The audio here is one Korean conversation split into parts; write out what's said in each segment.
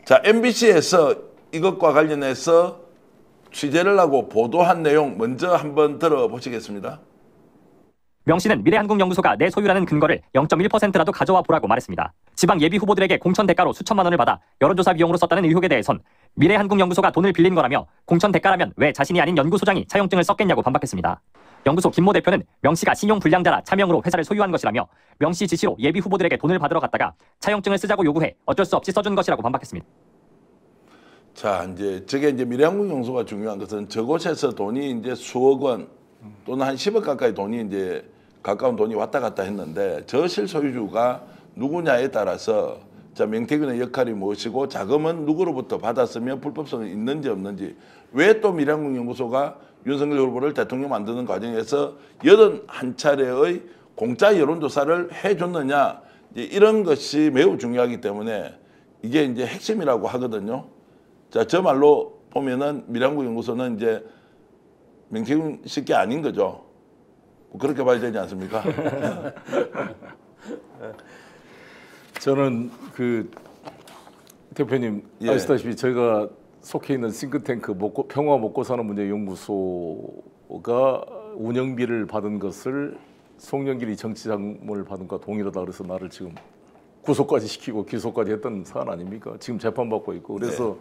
자, MBC에서 이것과 관련해서 취재를 하고 보도한 내용 먼저 한번 들어보시겠습니다. 명 씨는 미래한국연구소가 내 소유라는 근거를 0.1%라도 가져와 보라고 말했습니다. 지방 예비 후보들에게 공천 대가로 수천만 원을 받아 여론조사 비용으로 썼다는 의혹에 대해선 미래한국연구소가 돈을 빌린 거라며 공천 대가라면 왜 자신이 아닌 연구소장이 차용증을 썼겠냐고 반박했습니다. 연구소 김모 대표는 명 씨가 신용불량자라 차명으로 회사를 소유한 것이라며 명 씨 지시로 예비 후보들에게 돈을 받으러 갔다가 차용증을 쓰자고 요구해 어쩔 수 없이 써준 것이라고 반박했습니다. 자, 이제 저게 이제 미래한국연구소가 중요한 것은 저곳에서 돈이 이제 수억 원 또는 한 10억 가까이 돈이 이제 가까운 돈이 왔다 갔다 했는데 저 실소유주가 누구냐에 따라서 자, 명태균의 역할이 무엇이고 자금은 누구로부터 받았으면 불법성이 있는지 없는지, 왜 또 미래한국연구소가 윤석열 후보를 대통령 만드는 과정에서 81차례의 공짜 여론조사를 해줬느냐, 이런 것이 매우 중요하기 때문에 이게 이제 핵심이라고 하거든요. 자, 저 말로 보면은 미래한국연구소는 이제 명태균 씨게 아닌 거죠. 그렇게 봐야 되지 않습니까? 저는 그 대표님 아시다시피 저희가 속해 있는 싱크탱크 평화 먹고 사는 문제 연구소가 운영비를 받은 것을 송영길이 정치자금을 받은 것과 동일하다 그래서 나를 지금 구속까지 시키고 기소까지 했던 사안 아닙니까? 지금 재판받고 있고. 그래서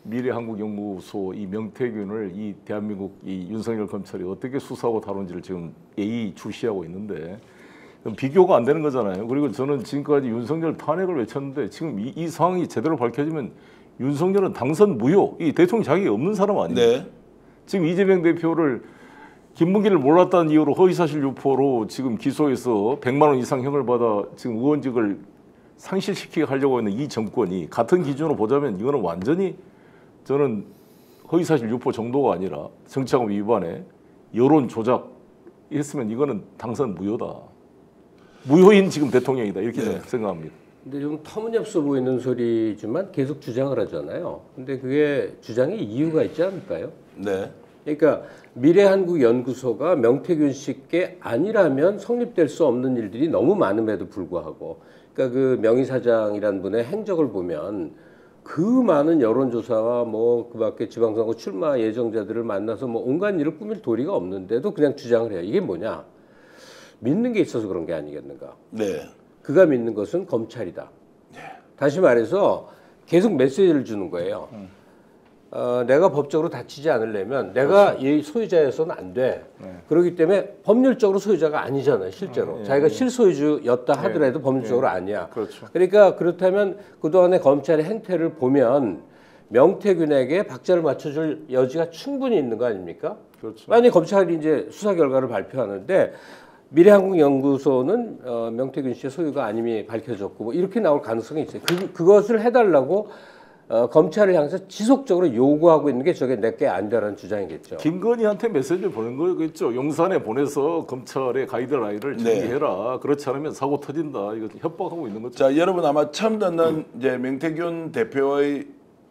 미래한국연구소 이 명태균을 이 대한민국 이 윤석열 검찰이 어떻게 수사하고 다룬지를 지금 예의주시하고 있는데 비교가 안 되는 거잖아요. 그리고 저는 지금까지 윤석열 탄핵을 외쳤는데 지금 이 상황이 제대로 밝혀지면 윤석열은 당선 무효, 이 대통령 자격이 없는 사람 아닙니까? 네. 지금 이재명 대표를 김문기를 몰랐다는 이유로 허위사실 유포로 지금 기소해서 100만 원 이상 형을 받아 지금 의원직을 상실시키게 하려고 하는 이 정권이 같은 기준으로 보자면 이거는 완전히 저는 허위사실 유포 정도가 아니라 정치자금 위반에 여론 조작했으면 이거는 당선 무효다. 무효인 지금 대통령이다. 이렇게 생각합니다. 근데 좀 터무니없어 보이는 소리지만 계속 주장을 하잖아요. 근데 그게 주장에 이유가 있지 않을까요? 네. 그러니까 미래한국연구소가 명태균 씨께 아니라면 성립될 수 없는 일들이 너무 많음에도 불구하고, 그러니까 그 명의사장이라는 분의 행적을 보면 그 많은 여론조사와 뭐 그밖에 지방선거 출마 예정자들을 만나서 뭐 온갖 일을 꾸밀 도리가 없는데도 그냥 주장을 해요. 이게 뭐냐? 믿는 게 있어서 그런 게 아니겠는가? 네. 그가 믿는 것은 검찰이다. 네. 다시 말해서 계속 메시지를 주는 거예요. 내가 법적으로 다치지 않으려면 내가 이 소유자여서는 안 돼. 그렇기 때문에 법률적으로 소유자가 아니잖아요, 실제로. 자기가 실소유주였다 하더라도 법률적으로 아니야. 그렇죠. 그러니까 그렇다면 그동안의 검찰의 행태를 보면 명태균에게 박자를 맞춰줄 여지가 충분히 있는 거 아닙니까? 그렇죠. 만약에 검찰이 이제 수사 결과를 발표하는데 미래한국연구소는 명태균 씨의 소유가 아님이 밝혀졌고 뭐 이렇게 나올 가능성이 있어요. 그것을 해달라고 검찰을 향해서 지속적으로 요구하고 있는 게 저게 내게 안 되라는 주장이겠죠. 김건희한테 메시지를 보낸 거겠죠. 용산에 보내서 검찰의 가이드라인을 정리해라. 그렇지 않으면 사고 터진다. 이거 협박하고 있는 거죠. 자, 여러분 아마 처음 듣는 이제 명태균 대표의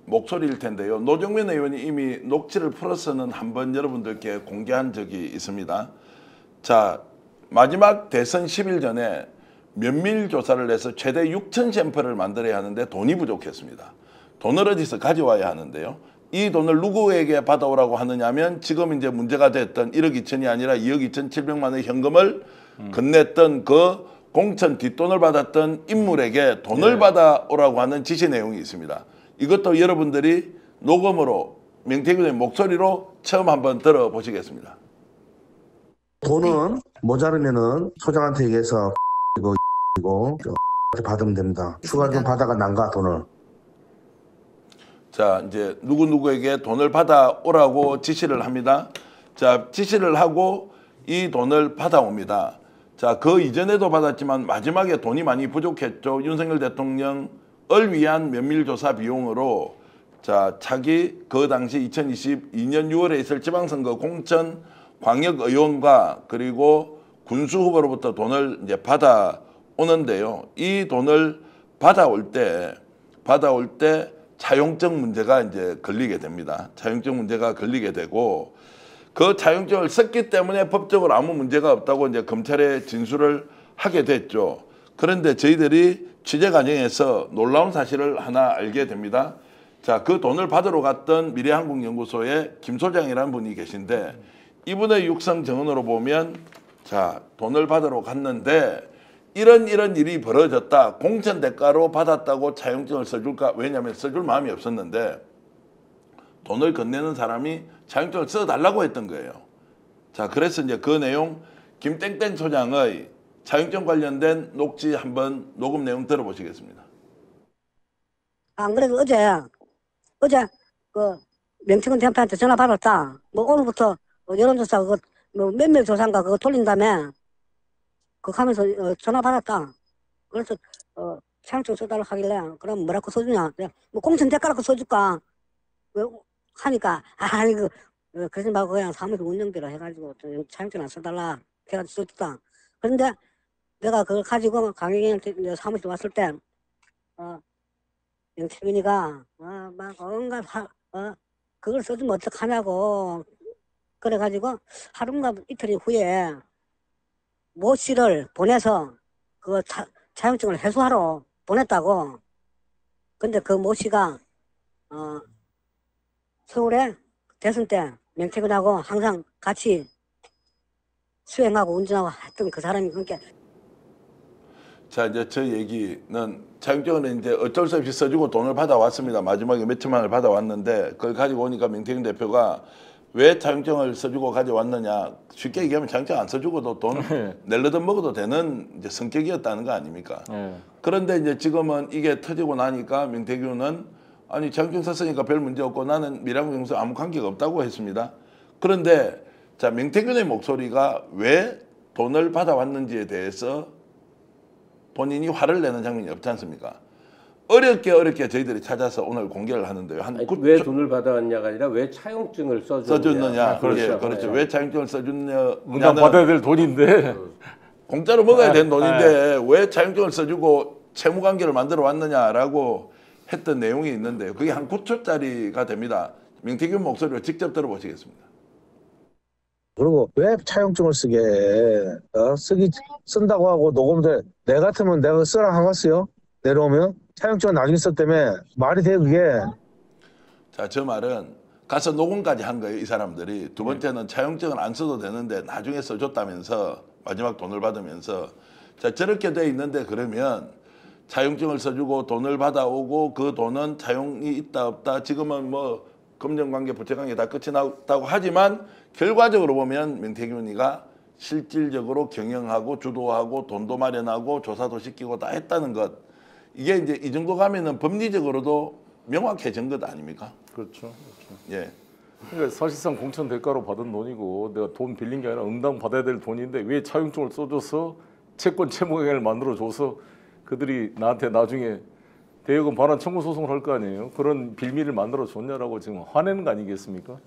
목소리일 텐데요. 노정면 의원이 이미 녹취를 풀어서는 한번 여러분들께 공개한 적이 있습니다. 자, 마지막 대선 10일 전에 면밀 조사를 해서 최대 6천 샘플을 만들어야 하는데 돈이 부족했습니다. 돈을 어디서 가져와야 하는데요. 이 돈을 누구에게 받아오라고 하느냐면 지금 이제 문제가 됐던 1억 2천이 아니라 2억 2,700만 원의 현금을 건넸던 그 공천 뒷돈을 받았던 인물에게 돈을 받아오라고 하는 지시 내용이 있습니다. 이것도 여러분들이 녹음으로 명태균의 목소리로 처음 한번 들어보시겠습니다. 돈은 모자르면은 소장한테 얘기해서 이거 받으면 됩니다. 추가 좀 받아가 난가 돈을. 자, 이제 누구누구에게 돈을 받아오라고 지시를 합니다. 자, 지시를 하고 이 돈을 받아옵니다. 자, 그 이전에도 받았지만 마지막에 돈이 많이 부족했죠. 윤석열 대통령을 위한 면밀조사 비용으로 자, 차기 그 당시 2022년 6월에 있을 지방선거 공천 광역의원과 그리고 군수 후보로부터 돈을 이제 받아오는데요. 이 돈을 받아올 때 차용증 문제가 이제 걸리게 됩니다. 차용증 문제가 걸리게 되고 그 차용증을 썼기 때문에 법적으로 아무 문제가 없다고 이제 검찰에 진술을 하게 됐죠. 그런데 저희들이 취재 과정에서 놀라운 사실을 하나 알게 됩니다. 자, 그 돈을 받으러 갔던 미래한국연구소에 김 소장이라는 분이 계신데 이분의 육성 증언으로 보면 자, 돈을 받으러 갔는데 이런 일이 벌어졌다. 공천 대가로 받았다고 차용증을 써줄까? 왜냐하면 써줄 마음이 없었는데 돈을 건네는 사람이 차용증을 써달라고 했던 거예요. 자, 그래서 이제 그 내용 김땡땡 소장의 차용증 관련된 녹취 한번 녹음 내용 들어보시겠습니다. 안 그래도 어제 그 명태균 대표한테 전화 받았다. 뭐 오늘부터 여론조사 그거 뭐 몇몇 조사인가 그거 돌린다며. 그거 하면서 전화 받았다. 그래서 차용증 써달라고 하길래 그럼 뭐라고 써주냐? 내가 뭐 공천 대가라고 써줄까? 하니까 아니 그러지 말고 그냥 사무실 운영비로 해가지고 차용증 안 써달라 해가지고 써줬다. 그런데 내가 그걸 가지고 강영희한테 사무실 왔을 때 영태균이가 막 온갖 그걸 써주면 어떡하냐고 그래가지고 하루인가 이틀 후에 모 씨를 보내서 그 차용증을 해소하러 보냈다고. 근데 그 모 씨가 서울에 대선 때 명태균하고 항상 같이 수행하고 운전하고 했던 그 사람이 그러니까. 자, 이제 저 얘기는 차용증을 이제 어쩔 수 없이 써주고 돈을 받아왔습니다. 마지막에 몇 천만 원을 받아왔는데 그걸 가지고 오니까 명태균 대표가 왜 차용증을 써주고 가져왔느냐. 쉽게 얘기하면 차용증 안 써주고도 돈 낼려든 먹어도 되는 이제 성격이었다는 거 아닙니까? 그런데 이제 지금은 이게 터지고 나니까 명태균은 아니 차용증 썼으니까 별 문제 없고 나는 미래한국연구소 아무 관계가 없다고 했습니다. 그런데 자, 명태균의 목소리가 왜 돈을 받아왔는지에 대해서 본인이 화를 내는 장면이 없지 않습니까? 어렵게 저희들이 찾아서 오늘 공개를 하는데요. 왜 돈을 받아왔냐가 아니라 왜 차용증을 써줬느냐. 그렇죠. 왜 차용증을 써줬느냐. 응당 받아야 될 돈인데. 공짜로 먹어야 되는 돈인데 왜 차용증을 써주고 채무관계를 만들어 왔느냐라고 했던 내용이 있는데요. 그게 한 9초짜리가 됩니다. 명태균 목소리로 직접 들어보시겠습니다. 그리고 왜 차용증을 쓰게 쓴다고 하고 녹음돼. 내 같으면 내가 쓰라 하겠어요? 내려오면 차용증은 나중에 썼다며 말이 돼 그게. 자, 저 말은 가서 녹음까지 한 거예요. 이 사람들이. 두 번째는 차용증을 안 써도 되는데 나중에 써줬다면서 마지막 돈을 받으면서 자, 저렇게 돼 있는데 그러면 차용증을 써주고 돈을 받아오고 그 돈은 차용이 있다 없다 지금은 뭐 금전관계 부채관계 다 끝이 났다고 하지만 결과적으로 보면 명태균이가 실질적으로 경영하고 주도하고 돈도 마련하고 조사도 시키고 다 했다는 것. 이게 이제 이 정도 가면은 법리적으로도 명확해진 것 아닙니까? 그렇죠. 예. 그러니까 사실상 공천 대가로 받은 돈이고 내가 돈 빌린 게 아니라 응당 받아야 될 돈인데 왜 차용증을 써줘서 채권 채무관계를 만들어줘서 그들이 나한테 나중에 대여금 반환 청구 소송을 할 거 아니에요. 그런 빌미를 만들어줬냐라고 지금 화내는 거 아니겠습니까?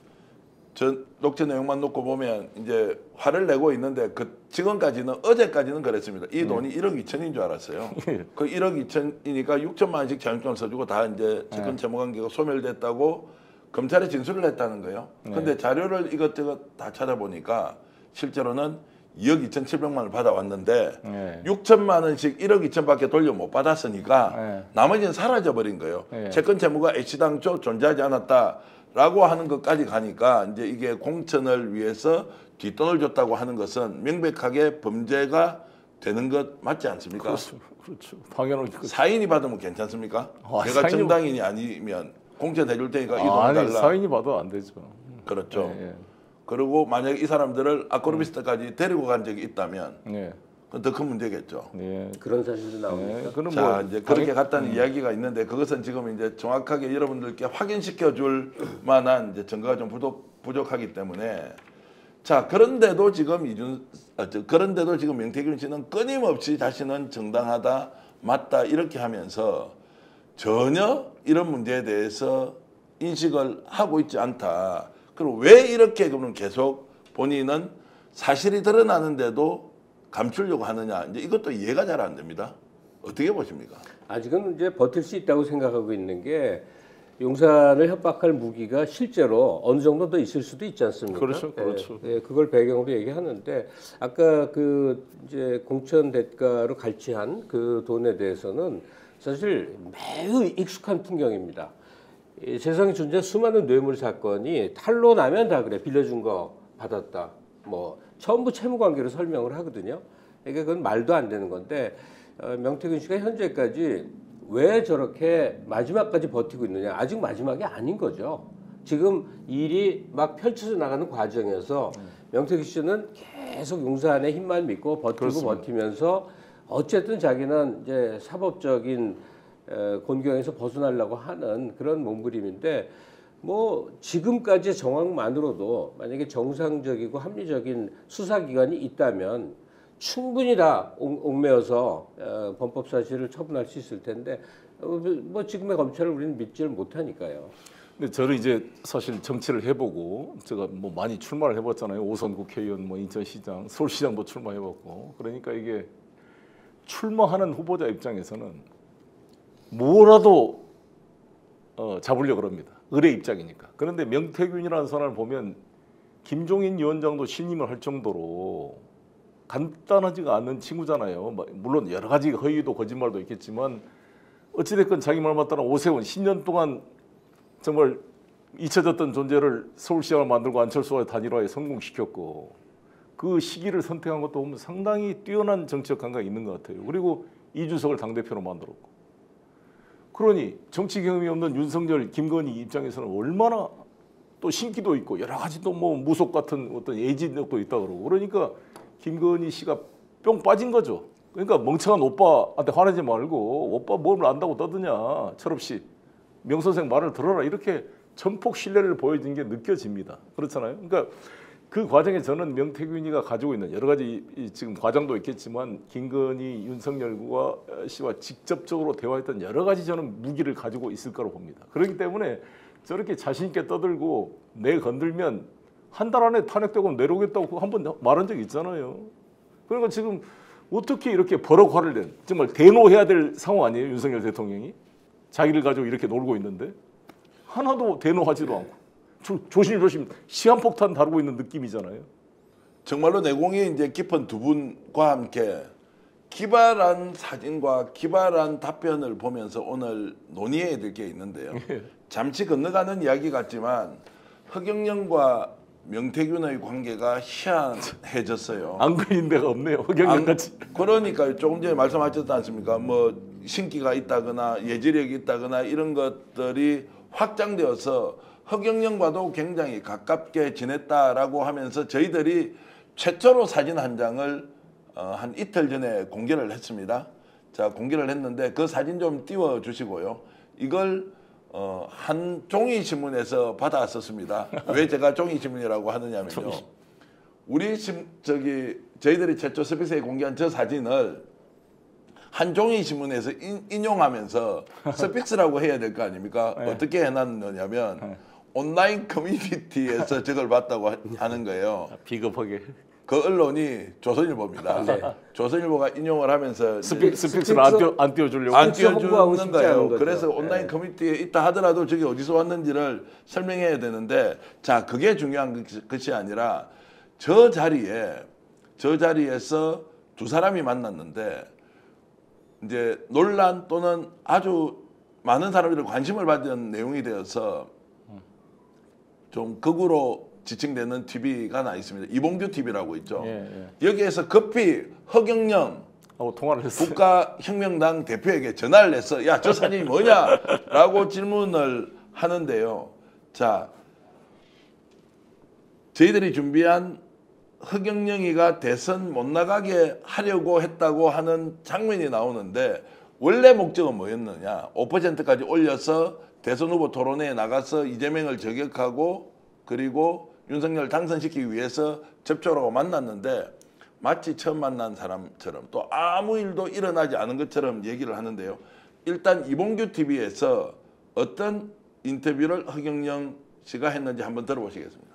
저 녹취 내용만 놓고 보면 이제 화를 내고 있는데 그 지금까지는 어제까지는 그랬습니다. 이 돈이 1억 2천인 줄 알았어요. 그 1억 2천이니까 6천만 원씩 차용증을 써주고 다 이제 채권 채무관계가 소멸됐다고 검찰에 진술을 했다는 거예요. 근데 자료를 이것저것 다 찾아보니까 실제로는 2억 2,700만 원을 받아왔는데 6천만 원씩 1억 2천밖에 돌려 못 받았으니까 나머지는 사라져버린 거예요. 채권 채무가 애시당초 존재하지 않았다라고 하는 것까지 가니까 이제 이게 공천을 위해서 뒷돈을 줬다고 하는 것은 명백하게 범죄가 되는 것 맞지 않습니까? 그렇죠. 당연하죠. 사인이 받으면 괜찮습니까? 내가 정당인이 아니면 공천 해줄 테니까 이 돈을 아니, 달라. 사인이 받아 안 되죠. 그렇죠. 예. 그리고 만약에 이 사람들을 아크로비스트까지 데리고 간 적이 있다면 예. 그건 더 큰 문제겠죠. 예. 그런 사실도 나옵니다. 그럼 자, 뭐 이제 그렇게 갔다는 이야기가 있는데 그것은 지금 이제 정확하게 여러분들께 확인시켜 줄 만한 이제 증거가 좀 부족하기 때문에 자, 그런데도 지금 명태균 씨는 끊임없이 자신은 정당하다, 맞다 이렇게 하면서 전혀 이런 문제에 대해서 인식을 하고 있지 않다. 그리고 왜 이렇게 그러면 계속 본인은 사실이 드러나는데도 감추려고 하느냐. 이제 이것도 이해가 잘 안 됩니다. 어떻게 보십니까? 아직은 이제 버틸 수 있다고 생각하고 있는 게 용산을 협박할 무기가 실제로 어느 정도 더 있을 수도 있지 않습니까? 그렇죠. 예, 그걸 배경으로 얘기하는데 아까 그 이제 공천 대가로 갈취한 그 돈에 대해서는 사실 매우 익숙한 풍경입니다. 이 세상에 존재한 수많은 뇌물 사건이 탄로 나면 다 그래. 빌려준 거 받았다. 뭐 전부 채무 관계로 설명을 하거든요. 그러니까 그건 말도 안 되는 건데 명태균 씨가 현재까지 왜 저렇게 마지막까지 버티고 있느냐. 아직 마지막이 아닌 거죠. 지금 일이 막 펼쳐져 나가는 과정에서 명태균 씨는 계속 용산의 힘만 믿고 버티고 그렇습니다. 버티면서 어쨌든 자기는 이제 사법적인 곤경에서 벗어나려고 하는 그런 몸부림인데 뭐 지금까지의 정황만으로도 만약에 정상적이고 합리적인 수사기관이 있다면 충분히 다 옥매어서 범법 사실을 처분할 수 있을 텐데 뭐 지금의 검찰을 우리는 믿지를 못하니까요. 근데 저는 이제 사실 정치를 해보고 제가 뭐 많이 출마를 해봤잖아요. 5선 국회의원, 뭐 인천시장, 서울시장도 출마해봤고 그러니까 이게 출마하는 후보자 입장에서는 뭐라도 잡으려고 합니다. 의뢰 입장이니까. 그런데 명태균이라는 사람을 보면 김종인 위원장도 신임을 할 정도로 간단하지가 않은 친구잖아요. 물론 여러 가지 허위도 거짓말도 있겠지만 어찌됐건 자기 말 맞다는 오세훈 10년 동안 정말 잊혀졌던 존재를 서울시장을 만들고 안철수와의 단일화에 성공시켰고 그 시기를 선택한 것도 보면 상당히 뛰어난 정치적 감각이 있는 것 같아요. 그리고 이준석을 당대표로 만들었고 그러니 정치 경험이 없는 윤석열, 김건희 입장에서는 얼마나 또 신기도 있고 여러 가지 또 뭐 무속 같은 어떤 예지력도 있다 그러고 그러니까 김건희 씨가 뿅 빠진 거죠. 그러니까 멍청한 오빠한테 화내지 말고 오빠 뭘 안다고 떠드냐 철없이 명선생 말을 들어라 이렇게 전폭 신뢰를 보여준 게 느껴집니다. 그렇잖아요. 그러니까 그 과정에 저는 명태균이가 가지고 있는 여러 가지 지금 과정도 있겠지만 김건희, 윤석열과 씨와 직접적으로 대화했던 여러 가지 저는 무기를 가지고 있을 거로 봅니다. 그렇기 때문에 저렇게 자신 있게 떠들고 내 건들면 한 달 안에 탄핵되고 내려오겠다고 한번 말한 적이 있잖아요. 그러니까 지금 어떻게 이렇게 버럭화를 낸 정말 대노해야 될 상황 아니에요? 윤석열 대통령이 자기를 가지고 이렇게 놀고 있는데 하나도 대노하지도 않고 조심조심 시한폭탄 다루고 있는 느낌이잖아요. 정말로 내공이 이제 깊은 두 분과 함께 기발한 사진과 기발한 답변을 보면서 오늘 논의해야 될 게 있는데요. 잠시 건너가는 이야기 같지만 허경영과 명태균의 관계가 희한해졌어요. 안 걸린 데가 없네요. 허경영 같이. 그러니까 조금 전에 말씀하셨지 않습니까? 뭐 신기가 있다거나 예지력이 있다거나 이런 것들이 확장되어서 허경영과도 굉장히 가깝게 지냈다라고 하면서 저희들이 최초로 사진 한 장을 한 이틀 전에 공개를 했습니다. 자, 공개를 했는데 그 사진 좀 띄워 주시고요. 이걸 한 종이신문에서 받아왔었습니다. 왜 제가 종이신문이라고 하느냐면요. 저희들이 최초 스픽스에 공개한 저 사진을 한 종이신문에서 인용하면서 스픽스라고 해야 될 거 아닙니까? 네. 어떻게 해놨느냐면 온라인 커뮤니티에서 저걸 봤다고 하는 거예요. 비겁하게. 그 언론이 조선일보입니다. 네. 조선일보가 인용을 하면서 스픽스를 안 띄워주려고. 안 홍보하고 띄워주는 싶지 않은 거예요. 거죠. 그래서 온라인 네. 커뮤니티에 있다 하더라도 저게 어디서 왔는지를 설명해야 되는데 자 그게 중요한 것이 아니라 저 자리에서 두 사람이 만났는데 이제 논란 또는 아주 많은 사람들이 관심을 받은 내용이 되어서 좀 극우로 지칭되는 TV가 나 있습니다. 이봉규 TV라고 있죠. 여기에서 급히 허경영 하고 통화를 했어요. 국가혁명당 대표에게 전화를 해서 야, 저 사진이 뭐냐라고 질문을 하는데요. 자, 저희들이 준비한 허경영이가 대선 못 나가게 하려고 했다고 하는 장면이 나오는데 원래 목적은 뭐였느냐? 5%까지 올려서 대선 후보 토론회에 나가서 이재명을 저격하고 그리고 윤석열 당선시키기 위해서 접촉하고 만났는데 마치 처음 만난 사람처럼 또 아무 일도 일어나지 않은 것처럼 얘기를 하는데요. 일단 이봉규 TV에서 어떤 인터뷰를 허경영 씨가 했는지 한번 들어보시겠습니다.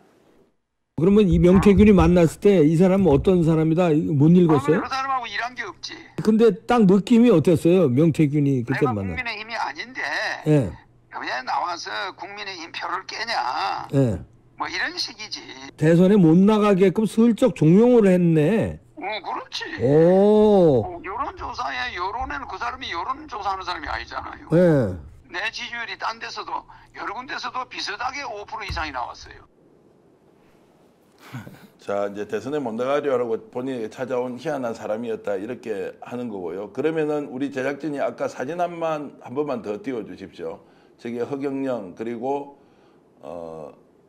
그러면 이 명태균이 만났을 때 이 사람은 어떤 사람이다? 못 읽었어요? 그 사람하고 일한 게 없지. 근데 딱 느낌이 어땠어요? 명태균이 그때 내가 만났. 국민의힘이 아닌데 예, 왜 나와서 국민의힘 표를 깨냐. 예. 뭐 이런 식이지. 대선에 못 나가게끔 슬쩍 종용을 했네. 그렇지. 오, 여론조사에 여론에는 그 사람이 여론조사하는 사람이 아니잖아요. 예. 내 지지율이 딴 데서도 여러 군데서도 비슷하게 5% 이상이 나왔어요. 자, 이제 대선에 못 나가려고 본인에게 찾아온 희한한 사람이었다 이렇게 하는 거고요. 그러면은 우리 제작진이 아까 사진 한 번만 더 띄워주십시오. 저기 허경영 그리고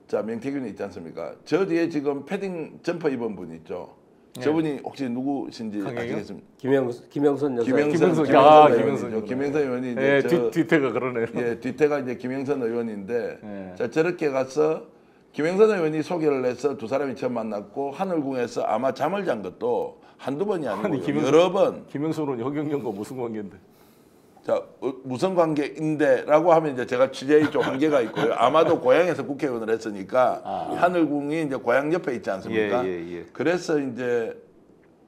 자 명태균이 있지 않습니까? 저 뒤에 지금 패딩 점퍼 입은 분 있죠. 저분이 혹시 누구신지 아시겠습니까? 김영선 여사. 김영선 의원이 이제 예, 뒤태가 그러네요. 예, 뒤태가 이제 김영선 의원인데 자 저렇게 가서 김영선 의원이 소개를 해서 두 사람이 처음 만났고 하늘궁에서 아마 잠을 잔 것도 한두 번이 아니고 여러 번. 김영선 의원이 허경영과 무슨 관계인데? 자 무슨 관계인데라고 하면 이제 제가 취재에 좀 한계가 있고요. 아마도 고향에서 국회의원을 했으니까 하늘궁이 이제 고향 옆에 있지 않습니까? 그래서 이제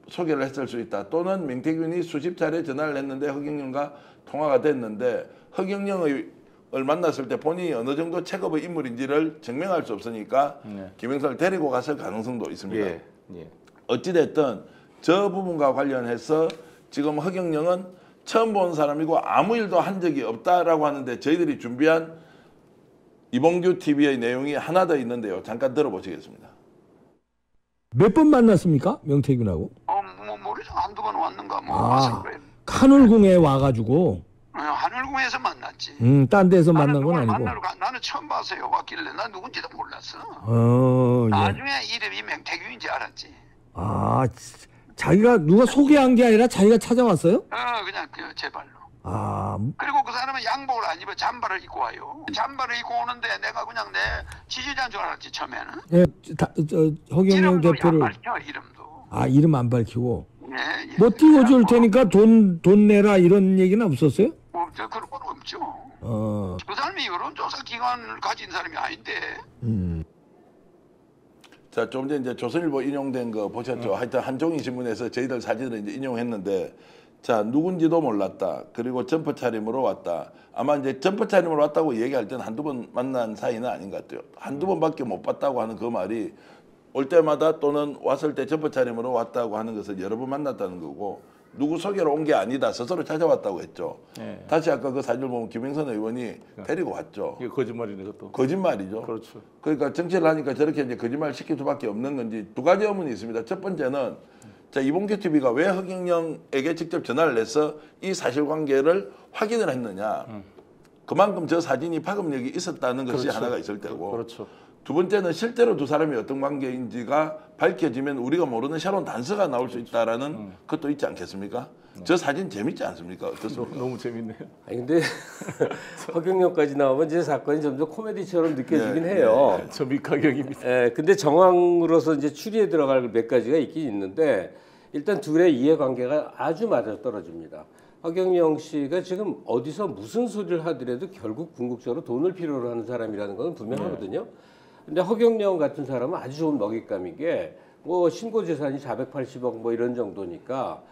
소개를 했을 수 있다. 또는 명태균이 수십 차례 전화를 했는데 허경영과 통화가 됐는데 허경영을 만났을 때 본인이 어느 정도 체급의 인물인지를 증명할 수 없으니까 김영선을 데리고 갔을 가능성도 있습니다. 어찌됐든 저 부분과 관련해서 지금 허경영은 처음 본 사람이고 아무 일도 한 적이 없다라고 하는데 저희들이 준비한 이봉규 TV의 내용이 하나 더 있는데요. 잠깐 들어보시겠습니다. 몇 번 만났습니까? 명태균하고? 뭐 모르죠. 한두 번 왔는가 뭐. 하늘궁에 와가지고. 하늘궁에서 만났지. 딴 데서 만난 건 아니고. 나는 처음 봤어요. 왔길래 난 누군지도 몰랐어. 나중에 이름이 명태균인지 알았지. 아, 자기가 누가 소개한 게 아니라 자기가 찾아왔어요? 그냥 제 발로. 아. 그리고 그 사람은 양복을 안 입어 잠바를 입고 와요. 잠바를 입고 오는데 내가 그냥 내 지지자인 줄 알았지 처음에는. 예, 허경영 대표를. 안 밝혀, 이름도. 아, 이름 안 밝히고. 예. 뭐 띄워줄 테니까 돈 내라 이런 얘기는 없었어요? 없죠. 그런 건 없죠. 그 사람이 여론조사 기관을 가진 사람이 아닌데. 자, 좀 전에 이제 조선일보 인용된 거 보셨죠? 하여튼 한종희 신문에서 저희들 사진을 이제 인용했는데, 자, 누군지도 몰랐다. 그리고 점퍼 차림으로 왔다. 아마 이제 점퍼 차림으로 왔다고 얘기할 때는 한두 번 만난 사이는 아닌 것 같아요. 한두 번밖에 못 봤다고 하는 그 말이 올 때마다 또는 왔을 때 점퍼 차림으로 왔다고 하는 것을 여러 번 만났다는 거고, 누구 소개로 온 게 아니다. 스스로 찾아왔다고 했죠. 다시 아까 그 사진을 보면 김영선 의원이 데리고 왔죠. 이게 거짓말이네, 그것도. 거짓말이죠. 그렇죠. 그러니까 정치를 하니까 저렇게 이제 거짓말 시킬 수밖에 없는 건지 두 가지 의문이 있습니다. 첫 번째는 자, 이봉규 TV가 왜 허경영에게 직접 전화를 해서 이 사실관계를 확인을 했느냐. 그만큼 저 사진이 파급력이 있었다는 것이 하나가 있을 테고. 그렇죠. 두 번째는 실제로 두 사람이 어떤 관계인지가 밝혀지면 우리가 모르는 새로운 단서가 나올 수 있다라는 것도 있지 않겠습니까? 저 사진 재밌지 않습니까? 어떻습니까? 너무 재밌네요. 아니 근데 허경영까지 나오면 이제 사건이 점점 코미디처럼 느껴지긴 해요. 저 미카경입니다. 예, 근데 정황으로서 이제 추리에 들어갈 몇 가지가 있긴 있는데 일단 둘의 이해관계가 아주 맞아떨어집니다. 허경영 씨가 지금 어디서 무슨 소리를 하더라도 결국 궁극적으로 돈을 필요로 하는 사람이라는 건 분명하거든요. 근데 허경영 같은 사람은 아주 좋은 먹잇감인 게 뭐 신고 재산이 480억 뭐 이런 정도니까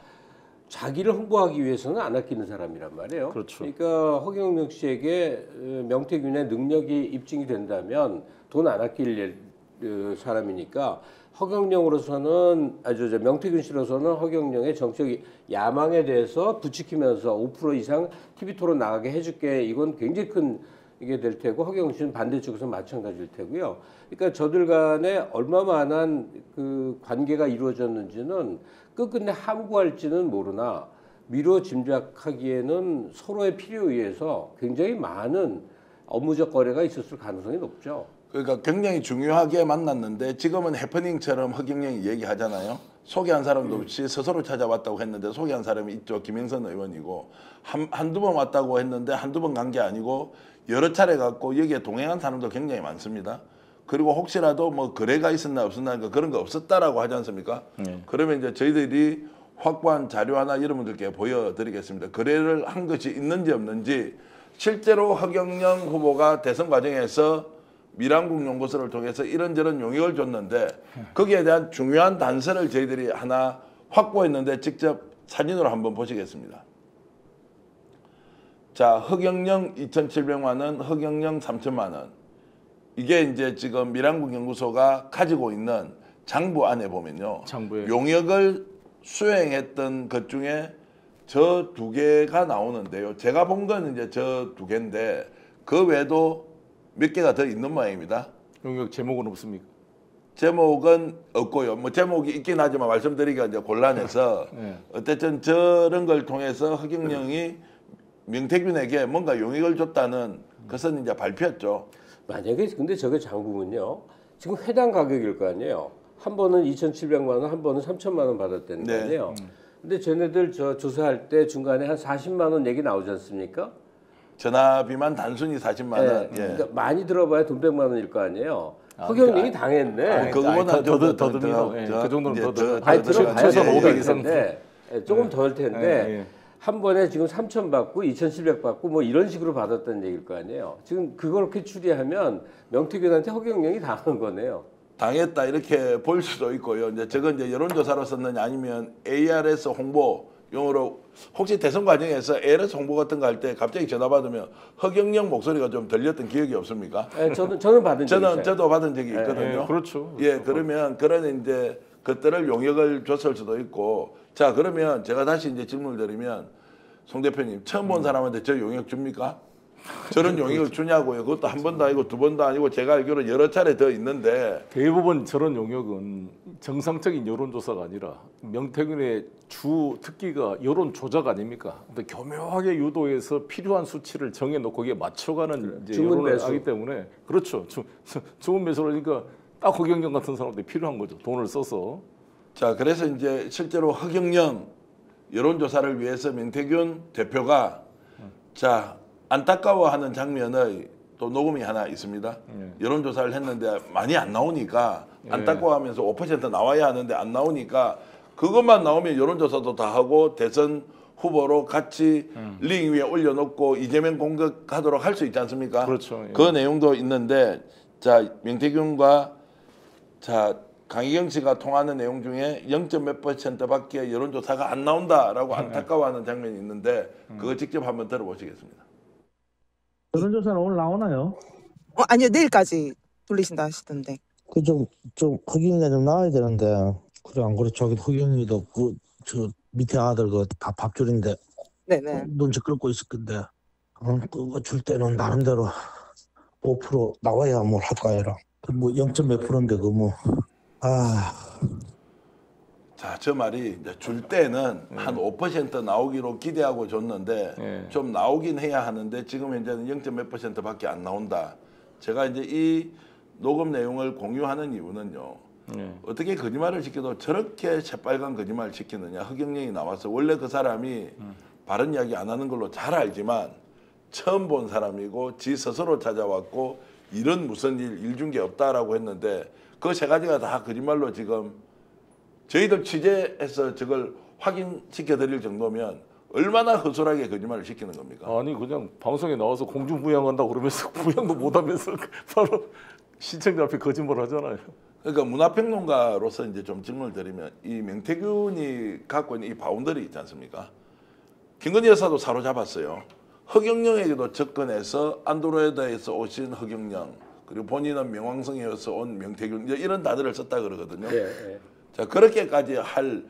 자기를 홍보하기 위해서는 안 아끼는 사람이란 말이에요. 그렇죠. 그러니까 허경영 씨에게 명태균의 능력이 입증이 된다면 돈 안 아낄 사람이니까 허경영으로서는 명태균 씨로서는 허경영의 정책 야망에 대해서 부추기면서 5% 이상 TV 토론 나가게 해줄게. 이건 굉장히 큰 이게 될 테고 허경영 씨는 반대쪽에서 마찬가지일 테고요. 그러니까 저들 간에 얼마만한 그 관계가 이루어졌는지는 끝끝내 함구할지는 모르나 미뤄 짐작하기에는 서로의 필요에 의해서 굉장히 많은 업무적 거래가 있었을 가능성이 높죠. 그러니까 굉장히 중요하게 만났는데 지금은 해퍼닝처럼 허경영이 얘기하잖아요. 소개한 사람도 없이 스스로 찾아왔다고 했는데 소개한 사람이 있죠. 김영선 의원이고 한두 번 왔다고 했는데 한두 번 간 게 아니고 여러 차례 갔고 여기에 동행한 사람도 굉장히 많습니다. 그리고 혹시라도 뭐 거래가 있었나 없었나 그런 거 없었다라고 하지 않습니까? 그러면 이제 저희들이 확보한 자료 하나 여러분들께 보여드리겠습니다. 거래를 한 것이 있는지 없는지 실제로 허경영 후보가 대선 과정에서 미래한국연구소를 통해서 이런저런 용역을 줬는데 거기에 대한 중요한 단서를 저희들이 하나 확보했는데 직접 사진으로 한번 보시겠습니다. 자, 허경영 2,700만 원, 허경영 3,000만 원. 이게 이제 지금 미래한국연구소가 가지고 있는 장부 안에 보면요. 장부에. 용역을 수행했던 것 중에 저 두 개가 나오는데요. 제가 본 건 이제 저 두 개인데 그 외에도 몇 개가 더 있는 모양입니다. 용역 제목은 없습니까? 제목은 없고요. 뭐 제목이 있긴 하지만 말씀드리기가 이제 곤란해서 네. 어쨌든 저런 걸 통해서 허경영이 명태균에게 뭔가 용익을 줬다는 것은 이제 밝혔죠. 만약에 근데 저게 장부면요. 지금 회당 가격일 거 아니에요. 한 번은 2,700만 원, 한 번은 3,000만 원 받았다는 거 네. 아니에요. 근데 쟤네들 저 조사할 때 중간에 한 40만 원 얘기 나오지 않습니까? 전화비만 단순히 40만 원. 네. 예. 그러니까 많이 들어봐야 돈 100만 원일 거 아니에요. 허경영이 당했네. 그거보다 더듬이요. 그 정도는 더 들어. 아니 들어봐야 최소한 500 될 이상. 텐데 조금 덜 텐데 한 번에 지금 3,000 받고 2,700 받고 뭐 이런 식으로 받았다는 얘기일 거 아니에요. 지금 그렇게 추리하면 명태균한테 허경영이 당한 거네요. 당했다 이렇게 볼 수도 있고요. 이제 저건 이제 여론조사로 썼느냐 아니면 ARS 홍보용으로 혹시 대선 과정에서 ARS 홍보 같은 거 할 때 갑자기 전화 받으면 허경영 목소리가 좀 들렸던 기억이 없습니까? 네, 저는 받은 적이 있어요. 저도 받은 적이 있거든요. 그렇죠. 예, 그러면 그런 이제 것들을 용역을 줬을 수도 있고. 자, 그러면 제가 다시 이제 질문을 드리면 송 대표님 처음 본 사람한테 저 용역 줍니까? 저런 용역을 주냐고요. 그것도 한 번도 아니고 두 번도 아니고 제가 알기로 여러 차례 더 있는데 대부분 저런 용역은 정상적인 여론조사가 아니라 명태균의 주 특기가 여론 조작 아닙니까? 근데 교묘하게 유도해서 필요한 수치를 정해놓고 거기에 맞춰가는 이제 주문 여론을 매수. 하기 때문에 그렇죠. 주문 매수라니까 딱 허경영 같은 사람들이 필요한 거죠. 돈을 써서. 자, 그래서 이제 실제로 허경영 여론조사를 위해서 명태균 대표가 자 안타까워하는 장면의 또 녹음이 하나 있습니다. 여론조사를 했는데 많이 안 나오니까 안타까워하면서 5% 나와야 하는데 안 나오니까 그것만 나오면 여론조사도 다 하고 대선 후보로 같이 링 위에 올려놓고 이재명 공격하도록 할 수 있지 않습니까? 그렇죠. 예. 그 내용도 있는데 자 명태균과 자 강희경 씨가 통하는 내용 중에 0.몇 %밖에 여론조사가 안 나온다라고 안타까워하는 장면이 있는데 그거 직접 한번 들어보시겠습니다. 여론조사는 오늘 나오나요? 아니요, 내일까지 돌리신다 하시던데. 좀 허경이가 좀 나와야 되는데 그래 안 그래 저기 허경이도 그 저 밑에 아들 그 다 밥줄인데 네네. 눈치 끌고 있을 건데 그거 줄 때는 나름대로 5% 나와야 뭘 할 거야. 뭐 0.몇 %인데 그 뭐 자, 저 말이 이제 줄 때는 한 5% 나오기로 기대하고 줬는데 좀 나오긴 해야 하는데 지금 현재는 0.몇 %밖에 안 나온다. 제가 이제 이 녹음 내용을 공유하는 이유는요. 어떻게 거짓말을 시켜도 저렇게 새빨간 거짓말을 시키느냐. 허경영이 나와서 원래 그 사람이 바른 이야기 안 하는 걸로 잘 알지만 처음 본 사람이고 지 스스로 찾아왔고 이런 무슨 일 준 게 없다라고 했는데 그 세 가지가 다 거짓말로 지금 저희들 취재해서 저걸 확인시켜 드릴 정도면 얼마나 허술하게 거짓말을 시키는 겁니까? 아니 그냥 방송에 나와서 공중부양한다고 그러면서 부양도 못하면서 바로 시청자 앞에 거짓말을 하잖아요. 그러니까 문화평론가로서 이제 좀 질문을 드리면 이 명태균이 갖고 있는 이 바운더리 있지 않습니까? 김건희 여사도 사로잡았어요. 허경영에게도 접근해서 안드로이드에서 오신 허경영 그리고 본인은 명왕성에서 온 명태균 이런 단어를 썼다 그러거든요. 자 그렇게까지 할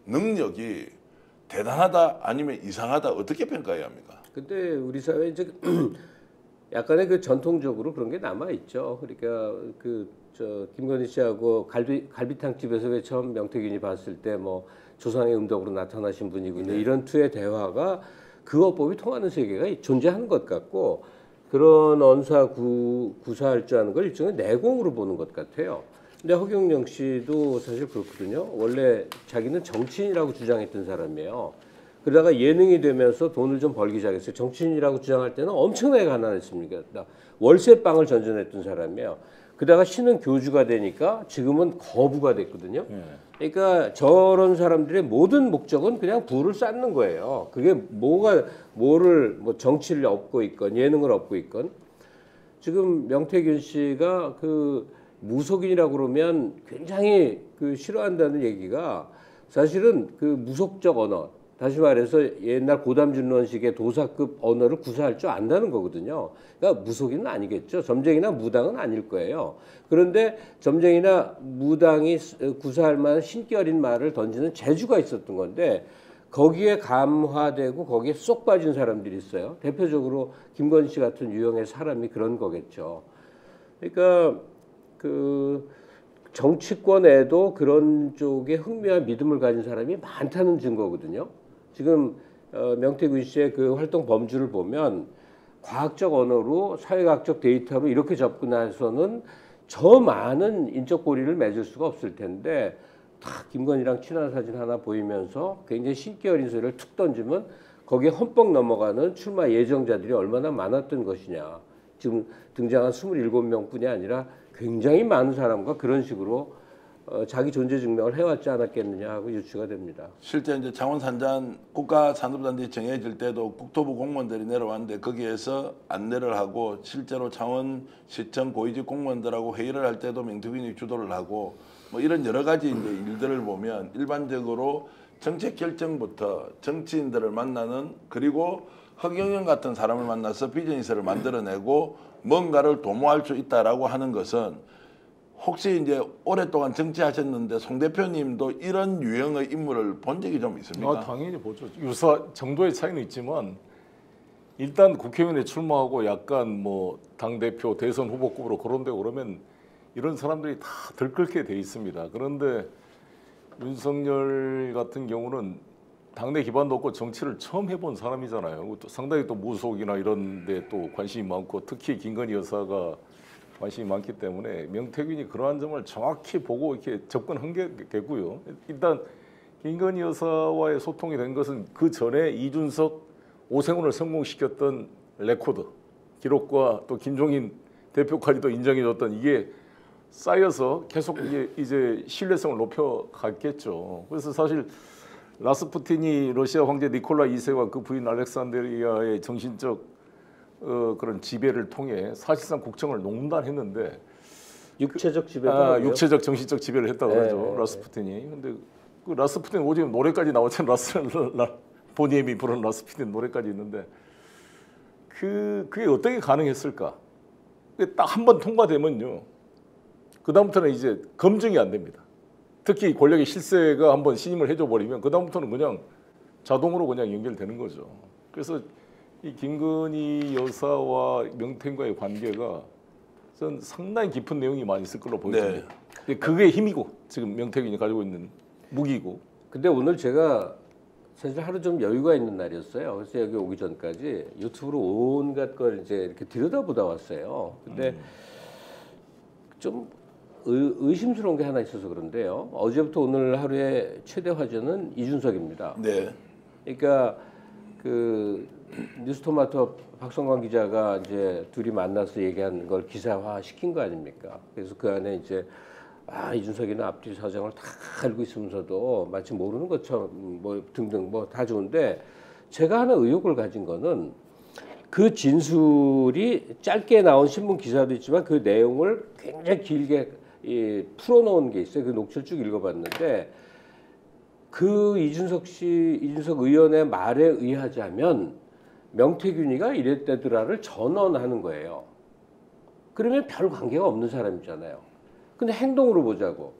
능력이 대단하다 아니면 이상하다 어떻게 평가해야 합니까? 근데 우리 사회 이제 약간의 그 전통적으로 그런 게 남아 있죠. 그러니까 김건희 씨하고 갈비탕 집에서 왜 처음 명태균이 봤을 때 뭐 조상의 음덕으로 나타나신 분이고 이런 투의 대화가 그 어법이 통하는 세계가 존재하는 것 같고 그런 언사 구사할 줄 아는 걸 일종의 내공으로 보는 것 같아요. 근데 허경영 씨도 사실 그렇거든요. 원래 자기는 정치인이라고 주장했던 사람이에요. 그러다가 예능이 되면서 돈을 좀 벌기 시작했어요. 정치인이라고 주장할 때는 엄청나게 가난했습니다. 월세방을 전전했던 사람이에요. 그러다가 신은 교주가 되니까 지금은 거부가 됐거든요. 그러니까 저런 사람들의 모든 목적은 그냥 부를 쌓는 거예요. 그게 뭐를 정치를 얻고 있건 예능을 얻고 있건 지금 명태균 씨가 그 무속인이라고 그러면 굉장히 싫어한다는 얘기가 사실은 그 무속적 언어 다시 말해서 옛날 고담준론식의 도사급 언어를 구사할 줄 안다는 거거든요. 그러니까 무속인은 아니겠죠. 점쟁이나 무당은 아닐 거예요. 그런데 점쟁이나 무당이 구사할 만한 신기 어린 말을 던지는 재주가 있었던 건데 거기에 감화되고 거기에 쏙 빠진 사람들이 있어요. 대표적으로 김건희 씨 같은 유형의 사람이 그런 거겠죠. 그러니까 그 정치권에도 그런 쪽에 흥미와 믿음을 가진 사람이 많다는 증거거든요. 지금 명태균 씨의 그 활동 범주를 보면 과학적 언어로 사회학적 데이터로 이렇게 접근해서는 저 많은 인적 고리를 맺을 수가 없을 텐데 다 김건희랑 친한 사진 하나 보이면서 굉장히 신기 어린 소리를 툭 던지면 거기에 험뻑 넘어가는 출마 예정자들이 얼마나 많았던 것이냐. 지금 등장한 27명뿐이 아니라 굉장히 많은 사람과 그런 식으로 자기 존재 증명을 해왔지 않았겠느냐 하고 유추가 됩니다. 실제 이제 창원산장 국가산업단지 정해질 때도 국토부 공무원들이 내려왔는데 거기에서 안내를 하고 실제로 창원시청 고위직 공무원들하고 회의를 할 때도 명태균이 주도를 하고 뭐 이런 여러 가지 이제 일들을 보면 일반적으로 정책 결정부터 정치인들을 만나는 그리고 허경영 같은 사람을 만나서 비즈니스를 만들어내고 뭔가를 도모할 수 있다라고 하는 것은 혹시 이제 오랫동안 정치하셨는데 송 대표님도 이런 유형의 인물을 본 적이 좀 있습니까? 당연히 보죠. 유사 정도의 차이는 있지만 일단 국회의원에 출마하고 약간 뭐 당대표 대선 후보급으로 거론되고 그러면 이런 사람들이 다 들끓게 돼 있습니다. 그런데 윤석열 같은 경우는 당내 기반도 없고 정치를 처음 해본 사람이잖아요. 또 상당히 또 무속이나 이런 데 또 관심이 많고 특히 김건희 여사가 관심이 많기 때문에 명태균이 그러한 점을 정확히 보고 이렇게 접근한 게 되고요. 일단 김건희 여사와의 소통이 된 것은 그 전에 이준석 오세훈을 성공시켰던 레코드 기록과 또 김종인 대표까지도 인정해줬던 이게 쌓여서 계속 이제 신뢰성을 높여갔겠죠. 그래서 사실 라스푸틴이 러시아 황제 니콜라 2세와 그 부인 알렉산드리아의 정신적 그런 지배를 통해 사실상 국정을 농단했는데 육체적 지배도 육체적 정신적 지배를 했다고 네, 하죠. 네, 라스푸틴이. 근데 그 라스푸틴 오직 노래까지 나왔잖아요. 보니엠이 부른 라스푸틴 노래까지 있는데 그게 어떻게 가능했을까? 딱 한 번 통과되면요. 그 다음부터는 이제 검증이 안 됩니다. 특히 권력의 실세가 한번 신임을 해줘 버리면 그 다음부터는 그냥 자동으로 그냥 연결되는 거죠. 그래서 이 김건희 여사와 명태균과의 관계가 전 상당히 깊은 내용이 많이 있을 걸로 보입니다. 네. 그게 힘이고 지금 명태균이 가지고 있는 무기고. 근데 오늘 제가 사실 하루 좀 여유가 있는 날이었어요. 그래서 여기 오기 전까지 유튜브로 온갖 걸 이제 이렇게 들여다보다 왔어요. 근데 좀 의심스러운 게 하나 있어서 그런데요. 어제부터 오늘 하루의 최대 화제는 이준석입니다. 네. 그러니까 그 뉴스토마토 박성광 기자가 이제 둘이 만나서 얘기한 걸 기사화 시킨 거 아닙니까? 그래서 그 안에 이제 이준석이는 앞뒤 사정을 다 알고 있으면서도 마치 모르는 것처럼 뭐 등등 뭐 다 좋은데 제가 하나 의혹을 가진 거는 그 진술이 짧게 나온 신문 기사도 있지만 그 내용을 굉장히 길게 풀어놓은 게 있어요. 그 녹취를 쭉 읽어봤는데 그 이준석 의원의 말에 의하자면 명태균이가 이랬대더라를 전언하는 거예요. 그러면 별 관계가 없는 사람이잖아요. 근데 행동으로 보자고.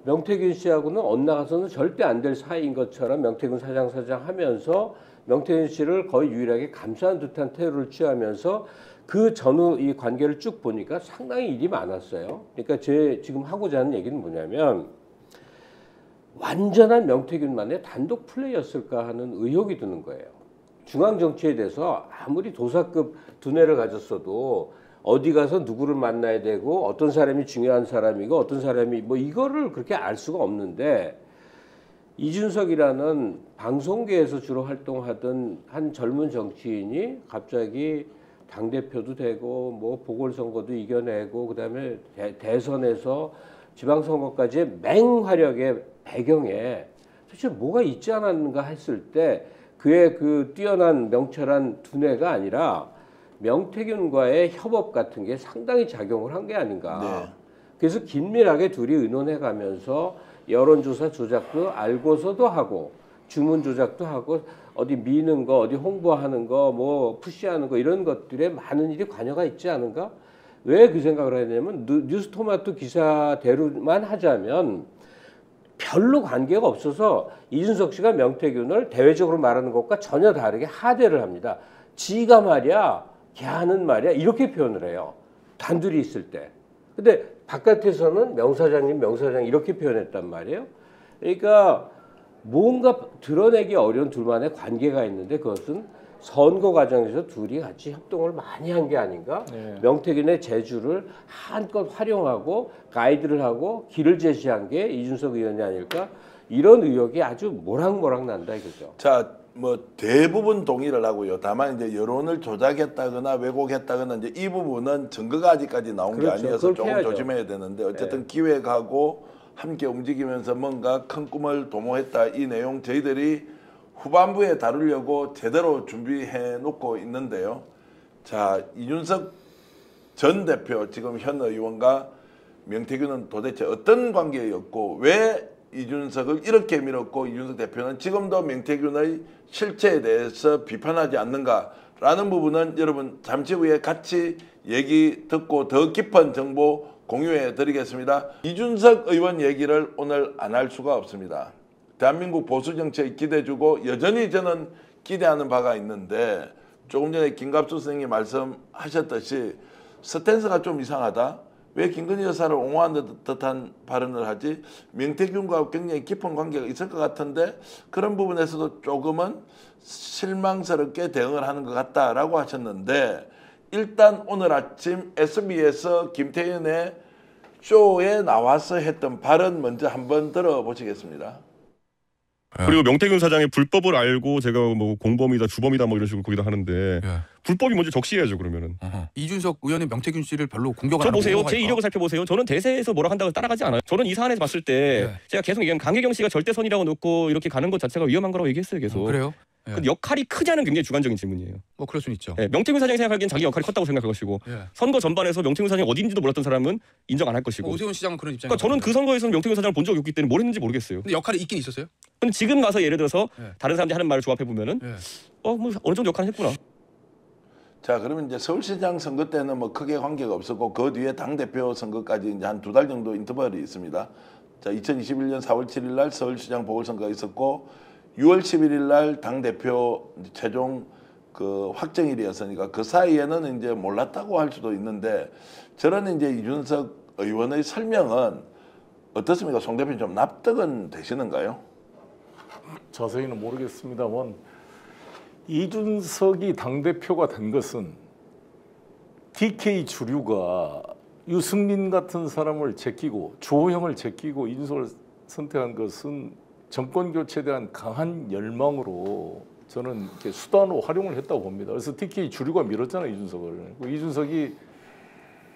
명태균 씨하고는 엇나가서는 절대 안 될 사이인 것처럼 명태균 사장 하면서 명태균 씨를 거의 유일하게 감싸는 듯한 태도를 취하면서 그 전후 이 관계를 쭉 보니까 상당히 일이 많았어요. 그러니까 제 지금 하고자 하는 얘기는 뭐냐면 완전한 명태균만의 단독 플레이였을까 하는 의혹이 드는 거예요. 중앙 정치에 대해서 아무리 도사급 두뇌를 가졌어도 어디 가서 누구를 만나야 되고 어떤 사람이 중요한 사람이고 어떤 사람이 뭐 이거를 그렇게 알 수가 없는데 이준석이라는 방송계에서 주로 활동하던 한 젊은 정치인이 갑자기 당대표도 되고 뭐 보궐선거도 이겨내고 그다음에 대선에서 지방선거까지의 맹활약의 배경에 도대체 뭐가 있지 않았는가 했을 때 그의 그 뛰어난 명철한 두뇌가 아니라 명태균과의 협업 같은 게 상당히 작용을 한 게 아닌가. 네. 그래서 긴밀하게 둘이 의논해 가면서 여론조사 조작도 알고서도 하고 주문 조작도 하고 어디 미는 거 어디 홍보하는 거 뭐 푸시하는 거 이런 것들에 많은 일이 관여가 있지 않은가. 왜 그 생각을 하냐면 뉴스토마토 기사대로만 하자면 별로 관계가 없어서 이준석 씨가 명태균을 대외적으로 말하는 것과 전혀 다르게 하대를 합니다. 지가 말이야, 걔는 말이야 이렇게 표현을 해요. 단둘이 있을 때. 근데 바깥에서는 명사장님 이렇게 표현했단 말이에요. 그러니까 뭔가 드러내기 어려운 둘만의 관계가 있는데 그것은 선거 과정에서 둘이 같이 협동을 많이 한 게 아닌가. 명태균의 재주를 한껏 활용하고 가이드를 하고 길을 제시한 게 이준석 의원이 아닐까. 이런 의혹이 아주 모락모락 난다 이거죠. 자, 뭐 대부분 동의를 하고요. 다만 이제 여론을 조작했다거나 왜곡했다거나 이제 이 부분은 증거가 아직까지 나온 게 그렇죠. 아니어서 조금 해야죠. 조심해야 되는데 어쨌든 기획하고 함께 움직이면서 뭔가 큰 꿈을 도모했다. 이 내용 저희들이 후반부에 다루려고 제대로 준비해 놓고 있는데요. 자, 이준석 전 대표 지금 현 의원과 명태균은 도대체 어떤 관계였고 왜 이준석을 이렇게 밀었고 이준석 대표는 지금도 명태균의 실체에 대해서 비판하지 않는가라는 부분은 여러분 잠시 후에 같이 얘기 듣고 더 깊은 정보 공유해 드리겠습니다. 이준석 의원 얘기를 오늘 안 할 수가 없습니다. 대한민국 보수 정치에 기대 주고 여전히 저는 기대하는 바가 있는데 조금 전에 김갑수 선생님이 말씀하셨듯이 스탠스가 좀 이상하다. 왜 김건희 여사를 옹호하는 듯한 발언을 하지? 명태균과 굉장히 깊은 관계가 있을 것 같은데 그런 부분에서도 조금은 실망스럽게 대응을 하는 것 같다라고 하셨는데 일단 오늘 아침 SBS에서 김태현의 쇼에 나와서 했던 발언 먼저 한번 들어보시겠습니다. 그리고 명태균 사장의 불법을 알고 제가 뭐 공범이다 주범이다 뭐 이런 식으로 거기다 하는데 불법이 뭔지 적시해야죠 그러면은. 이준석 의원은 명태균 씨를 별로 공격을 저 안 하고 보세요. 제 이력을 살펴보세요. 저는 대세에서 뭐라 한다고 따라가지 않아요. 저는 이 사안에서 봤을 때 제가 계속 얘기한 강혜경 씨가 절대선이라고 놓고 이렇게 가는 것 자체가 위험한 거라고 얘기했어요 계속. 그래요? 그 역할이 크냐는 굉장히 주관적인 질문이에요. 뭐 그럴 수는 있죠. 명태균 사장이 생각하기엔 자기 역할이 컸다고 생각할 것이고 선거 전반에서 명태균 사장이 어디인지도 몰랐던 사람은 인정 안 할 것이고. 오세훈 시장은 그런 입장이에요. 그러니까 저는 그 선거에서는 명태균 사장을 본 적이 없기 때문에 뭘 했는지 모르겠어요. 근데 역할이 있긴 있었어요? 근데 지금 가서 예를 들어서 다른 사람들이 하는 말을 조합해 보면은 뭐 어느 정도 역할을 했구나. 자, 그러면 이제 서울시장 선거 때는 뭐 크게 관계가 없었고 그 뒤에 당대표 선거까지 이제 한 2달 정도 인터벌이 있습니다. 자, 2021년 4월 7일 날 서울시장 보궐선거가 있었고 6월 11일 날 당대표 최종 그 확정일이었으니까 그 사이에는 이제 몰랐다고 할 수도 있는데 저는 이제 이준석 의원의 설명은 어떻습니까? 송 대표님 좀 납득은 되시는가요? 자세히는 모르겠습니다만 이준석이 당대표가 된 것은 DK 주류가 유승민 같은 사람을 제끼고 주호영을 제끼고 이준석을 선택한 것은 정권 교체에 대한 강한 열망으로 저는 이렇게 수단으로 활용을 했다고 봅니다. 그래서 DK 주류가 밀었잖아요, 이준석을. 이준석이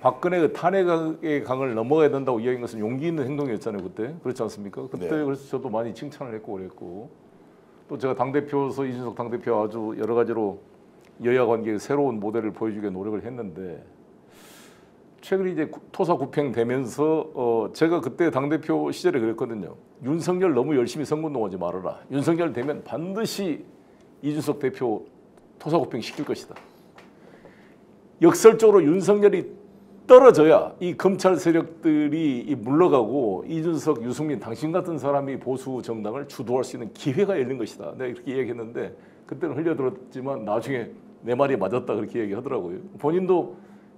박근혜의 탄핵의 강을 넘어가야 된다고 이야기한 것은 용기 있는 행동이었잖아요, 그때. 그렇지 않습니까? 그때 그래서 저도 많이 칭찬을 했고 그랬고 또 제가 당대표로서 이준석 당대표 아주 여러 가지로 여야 관계의 새로운 모델을 보여주기 위해 노력을 했는데 최근에 이제 토사 구팽되면서 제가 그때 당대표 시절에 그랬거든요. 윤석열 너무 열심히 선거운동하지 말아라. 윤석열 되면 반드시 이준석 대표 토사 구팽 시킬 것이다. 역설적으로 윤석열이 떨어져야 이 검찰 세력들이 물러가고 이준석, 유승민, 당신 같은 사람이 보수 정당을 주도할 수 있는 기회가 열린 것이다. 내가 이렇게 얘기했는데 그때는 흘려들었지만 나중에 내 말이 맞았다 그렇게 얘기하더라고요. 본인도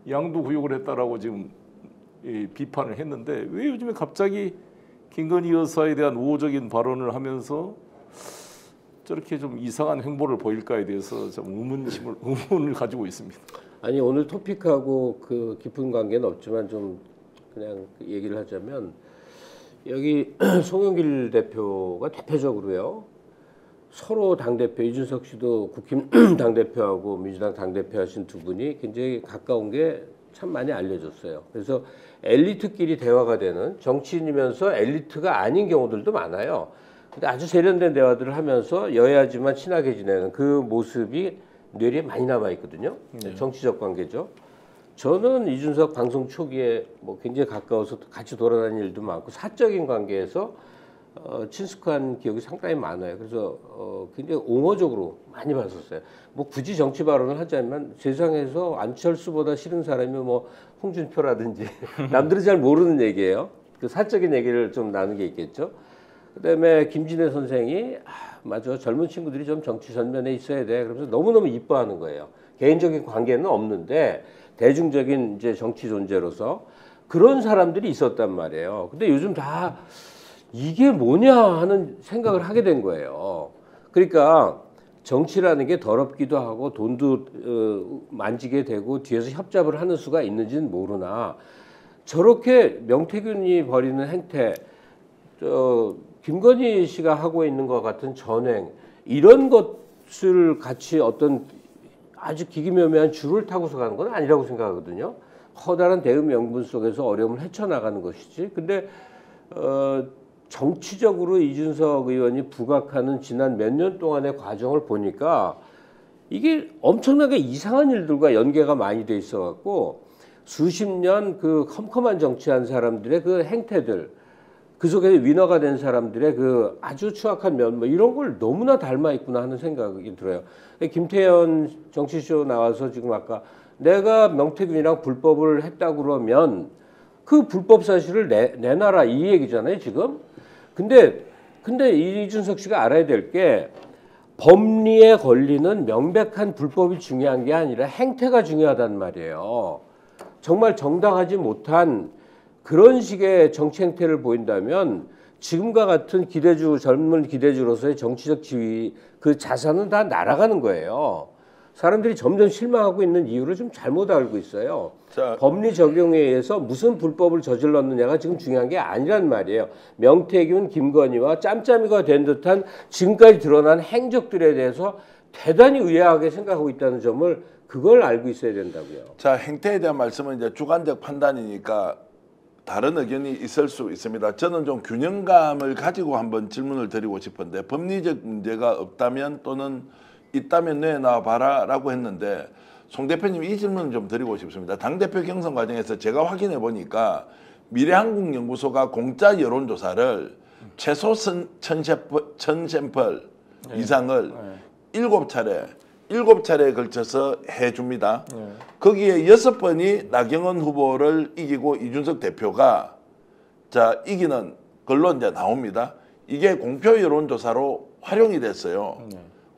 양두구육을 했다라고 지금 비판을 했는데 왜 요즘에 갑자기 김건희 여사에 대한 우호적인 발언을 하면서 저렇게 좀 이상한 행보를 보일까에 대해서 좀 의문을 가지고 있습니다. 아니 오늘 토픽하고 그 깊은 관계는 없지만 좀 그냥 얘기를 하자면 여기 송영길 대표가 대표적으로요. 서로 당대표 이준석 씨도 국힘 당대표하고 민주당 당대표 하신 두 분이 굉장히 가까운 게 참 많이 알려졌어요. 그래서 엘리트끼리 대화가 되는 정치인이면서 엘리트가 아닌 경우들도 많아요. 근데 아주 세련된 대화들을 하면서 여야지만 친하게 지내는 그 모습이 뇌리에 많이 남아 있거든요. 정치적 관계죠. 저는 이준석 방송 초기에 뭐 굉장히 가까워서 같이 돌아다니는 일도 많고 사적인 관계에서 친숙한 기억이 상당히 많아요. 그래서 굉장히 옹호적으로 많이 봤었어요. 뭐 굳이 정치 발언을 하자면 세상에서 안철수보다 싫은 사람이 뭐 홍준표라든지 남들이 잘 모르는 얘기예요. 그 사적인 얘기를 좀 나누는 게 있겠죠. 그다음에 김진애 선생이 맞아 젊은 친구들이 좀 정치 전면에 있어야 돼. 그러면서 너무너무 이뻐하는 거예요. 개인적인 관계는 없는데 대중적인 이제 정치 존재로서 그런 사람들이 있었단 말이에요. 근데 요즘 다 이게 뭐냐 하는 생각을 하게 된 거예요. 그러니까 정치라는 게 더럽기도 하고 돈도 만지게 되고 뒤에서 협잡을 하는 수가 있는지는 모르나 저렇게 명태균이 벌이는 행태, 김건희 씨가 하고 있는 것 같은 전횡 이런 것을 같이 어떤 아주 기기묘묘한 줄을 타고서 가는 건 아니라고 생각하거든요. 커다란 대응 명분 속에서 어려움을 헤쳐나가는 것이지. 근데 정치적으로 이준석 의원이 부각하는 지난 몇 년 동안의 과정을 보니까 이게 엄청나게 이상한 일들과 연계가 많이 돼 있어 갖고 수십 년 그 컴컴한 정치한 사람들의 그 행태들 그 속에 위너가 된 사람들의 그 아주 추악한 면 뭐 이런 걸 너무나 닮아 있구나 하는 생각이 들어요. 김태현 정치쇼 나와서 지금 아까 내가 명태균이랑 불법을 했다고 그러면 그 불법 사실을 내놔라 이 얘기잖아요 지금. 근데 이준석 씨가 알아야 될 게 법리에 걸리는 명백한 불법이 중요한 게 아니라 행태가 중요하단 말이에요. 정말 정당하지 못한 그런 식의 정치 행태를 보인다면 지금과 같은 젊은 기대주로서의 정치적 지위 그 자산은 다 날아가는 거예요. 사람들이 점점 실망하고 있는 이유를 좀 잘못 알고 있어요. 자, 법리 적용에 의해서 무슨 불법을 저질렀느냐가 지금 중요한 게 아니란 말이에요. 명태균, 김건희와 짬짬이가 된 듯한 지금까지 드러난 행적들에 대해서 대단히 의아하게 생각하고 있다는 점을 그걸 알고 있어야 된다고요. 자, 행태에 대한 말씀은 이제 주관적 판단이니까 다른 의견이 있을 수 있습니다. 저는 좀 균형감을 가지고 한번 질문을 드리고 싶은데 법리적 문제가 없다면 또는 있다면 내놔 봐라라고 했는데 송 대표님 이 질문을 좀 드리고 싶습니다. 당대표 경선 과정에서 제가 확인해 보니까 미래한국연구소가 공짜 여론조사를 최소 1000샘플 이상을 7차례에 걸쳐서 해줍니다. 거기에 6번이 나경원 후보를 이기고 이준석 대표가 자 이기는 걸로 이제 나옵니다. 이게 공표 여론조사로 활용이 됐어요.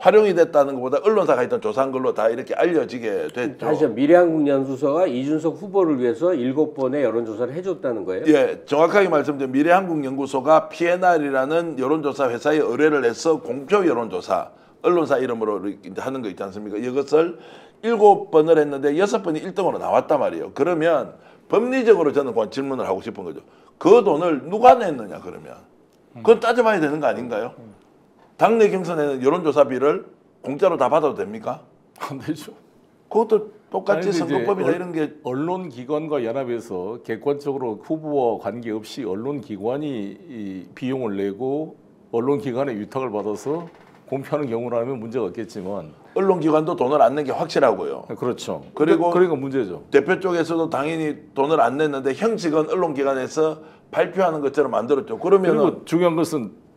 활용이 됐다는 것보다 언론사가 했던 조사한 걸로 다 이렇게 알려지게 됐죠. 다시 미래한국연구소가 이준석 후보를 위해서 7번의 여론조사를 해줬다는 거예요? 예, 정확하게 말씀드리면 미래한국연구소가 PNR이라는 여론조사 회사에 의뢰를 해서 공표 여론조사 언론사 이름으로 하는 거 있지 않습니까? 이것을 7번을 했는데 6번이 1등으로 나왔단 말이에요. 그러면 법리적으로 저는 그런 질문을 하고 싶은 거죠. 그 돈을 누가 냈느냐 그러면. 그건 따져봐야 되는 거 아닌가요? 당내 경선에는 여론조사비를 공짜로 다 받아도 됩니까? 안 되죠. 그것도 똑같이 선거법이나 이런 게 언론기관과 연합해서 객관적으로 후보와 관계없이 언론기관이 이 비용을 내고 언론기관의 위탁을 받아서 공표하는 경우라면 문제가 없겠지만 언론기관도 돈을 안 낸 게 확실하고요. 그렇죠. 그리고 그러니까 문제죠. 대표 쪽에서도 당연히 돈을 안 냈는데 형식은 언론기관에서 발표하는 것처럼 만들었죠. 그리고 중요한 것은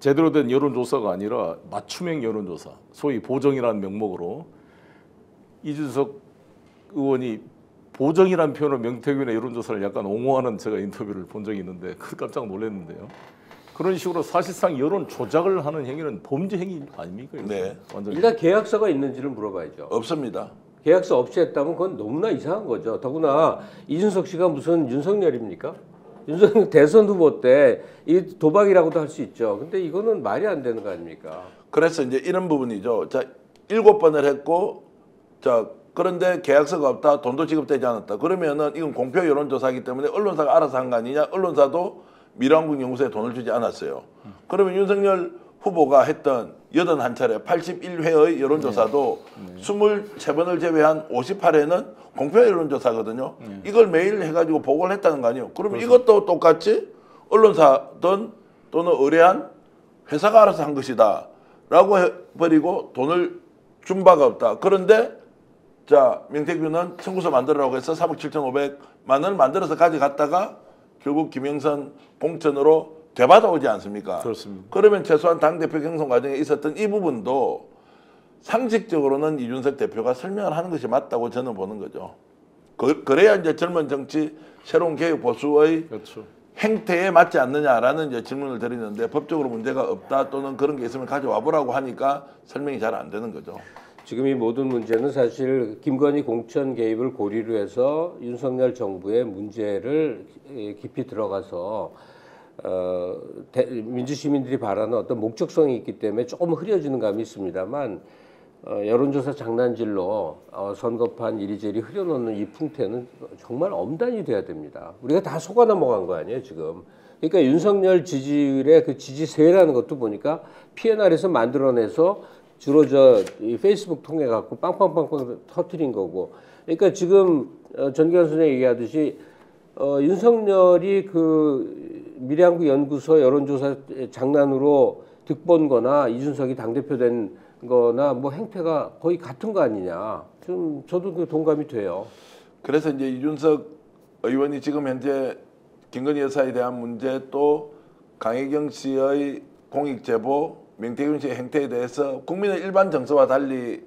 제대로 된 여론조사가 아니라 맞춤형 여론조사, 소위 보정이라는 명목으로 이준석 의원이 보정이라는 표현으로 명태균의 여론조사를 약간 옹호하는 제가 인터뷰를 본 적이 있는데 깜짝 놀랐는데요. 그런 식으로 사실상 여론 조작을 하는 행위는 범죄 행위 아닙니까? 네. 완전히. 일단 계약서가 있는지를 물어봐야죠. 없습니다. 계약서 없이 했다면 그건 너무나 이상한 거죠. 더구나 이준석 씨가 무슨 윤석열입니까? 윤석열 대선 후보 때 이 도박이라고도 할 수 있죠. 근데 이거는 말이 안 되는 거 아닙니까? 그래서 이제 이런 부분이죠. 자, 7번을 했고, 자, 그런데 계약서가 없다, 돈도 지급되지 않았다. 그러면은 이건 공표 여론조사이기 때문에 언론사가 알아서 한 거 아니냐? 언론사도 미래한국연구소에 돈을 주지 않았어요. 그러면 윤석열 후보가 했던 81차례 81회의 여론조사도 23번을 제외한 58회는 공표 여론조사거든요. 이걸 매일 해가지고 보고를 했다는 거 아니에요. 그러면 이것도 똑같이 언론사든 또는 의뢰한 회사가 알아서 한 것이다 라고 해버리고 돈을 준 바가 없다. 그런데 자 명태균은 청구서 만들으라고 해서 3억 7,500만 원을 만들어서 가져갔다가 결국 김영선 공천으로 되받아오지 않습니까? 그렇습니다. 그러면 최소한 당대표 경선 과정에 있었던 이 부분도 상식적으로는 이준석 대표가 설명을 하는 것이 맞다고 저는 보는 거죠. 그래야 이제 젊은 정치, 새로운 개혁 보수의 그렇죠. 행태에 맞지 않느냐라는 이제 질문을 드리는데 법적으로 문제가 없다 또는 그런 게 있으면 가져와 보라고 하니까 설명이 잘 안 되는 거죠. 지금 이 모든 문제는 사실 김건희 공천 개입을 고리로 해서 윤석열 정부의 문제를 깊이 들어가서 민주시민들이 바라는 어떤 목적성이 있기 때문에 조금 흐려지는 감이 있습니다만 여론조사 장난질로 선거판 이리저리 흐려놓는 이 풍태는 정말 엄단이 돼야 됩니다. 우리가 다 속아 넘어간 거 아니에요 지금. 그러니까 윤석열 지지율의 그 지지세라는 것도 보니까 PNR에서 만들어내서 주로 이 페이스북 통해 갖고 빵빵빵빵 터트린 거고. 그러니까 지금 전기현 선생님이 얘기하듯이 윤석열이 그 미래한국 연구소 여론조사 장난으로 득본거나 이준석이 당대표 된 거나 뭐 행태가 거의 같은 거 아니냐. 좀 저도 그 동감이 돼요. 그래서 이제 이준석 의원이 지금 현재 김건희 여사에 대한 문제 또 강혜경 씨의 공익 제보, 명태균 씨의 행태에 대해서 국민의 일반 정서와 달리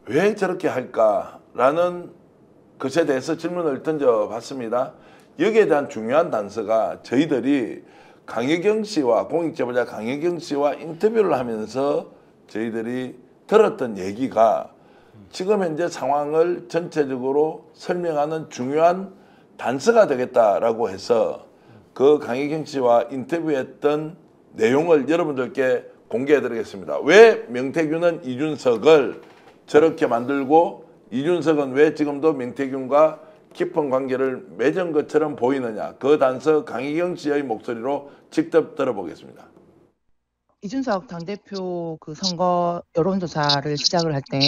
왜 저렇게 할까라는 것에 대해서 질문을 던져봤습니다. 여기에 대한 중요한 단서가 저희들이 강혜경 씨와 공익 제보자 강혜경 씨와 인터뷰를 하면서 저희들이 들었던 얘기가 지금 현재 상황을 전체적으로 설명하는 중요한 단서가 되겠다라고 해서 그 강혜경 씨와 인터뷰했던 내용을 여러분들께 공개해 드리겠습니다. 왜 명태균은 이준석을 저렇게 만들고 이준석은 왜 지금도 명태균과 깊은 관계를 맺은 것처럼 보이느냐. 그 단서 강혜경 씨의 목소리로 직접 들어보겠습니다. 이준석 당대표 그 선거 여론조사를 시작을 할 때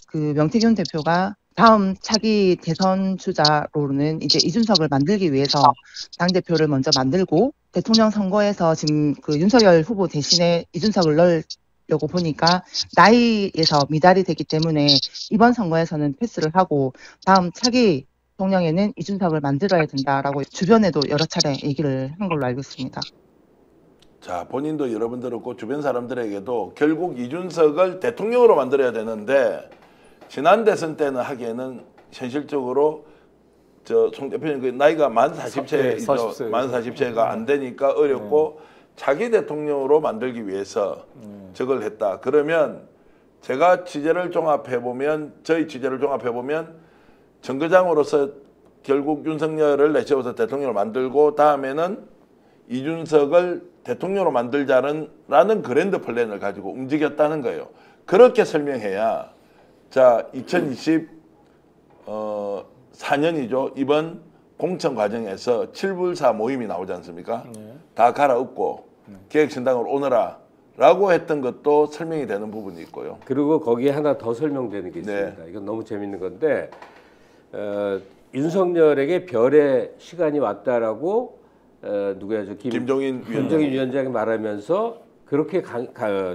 그 명태균 대표가 다음 차기 대선 주자로는 이제 이준석을 만들기 위해서 당대표를 먼저 만들고 대통령 선거에서 지금 그 윤석열 후보 대신에 이준석을 넣으려고 보니까 나이에서 미달이 되기 때문에 이번 선거에서는 패스를 하고 다음 차기 대통령에는 이준석을 만들어야 된다라고 주변에도 여러 차례 얘기를 한 걸로 알고 있습니다. 자, 본인도 여러분 들었고 주변 사람들에게도 결국 이준석을 대통령으로 만들어야 되는데 지난 대선 때는 하기에는 현실적으로 송 대표님 그 나이가 만 40세, 만 40세가 안 되니까 어렵고 자기 대통령으로 만들기 위해서 저걸 했다. 그러면 제가 취재를 종합해 보면 저희 취재를 종합해 보면 정거장으로서 결국 윤석열을 내세워서 대통령을 만들고 다음에는 이준석을 대통령으로 만들자는 그랜드 플랜을 가지고 움직였다는 거예요. 그렇게 설명해야 자 2024년이죠. 이번 공천 과정에서 7불사 모임이 나오지 않습니까? 다 갈아엎고 계획신당으로 오너라 라고 했던 것도 설명이 되는 부분이 있고요. 그리고 거기에 하나 더 설명되는 게 있습니다. 이건 너무 재밌는 건데 윤석열에게 별의 시간이 왔다라고 누구야죠? 김종인 위원장이 말하면서 그렇게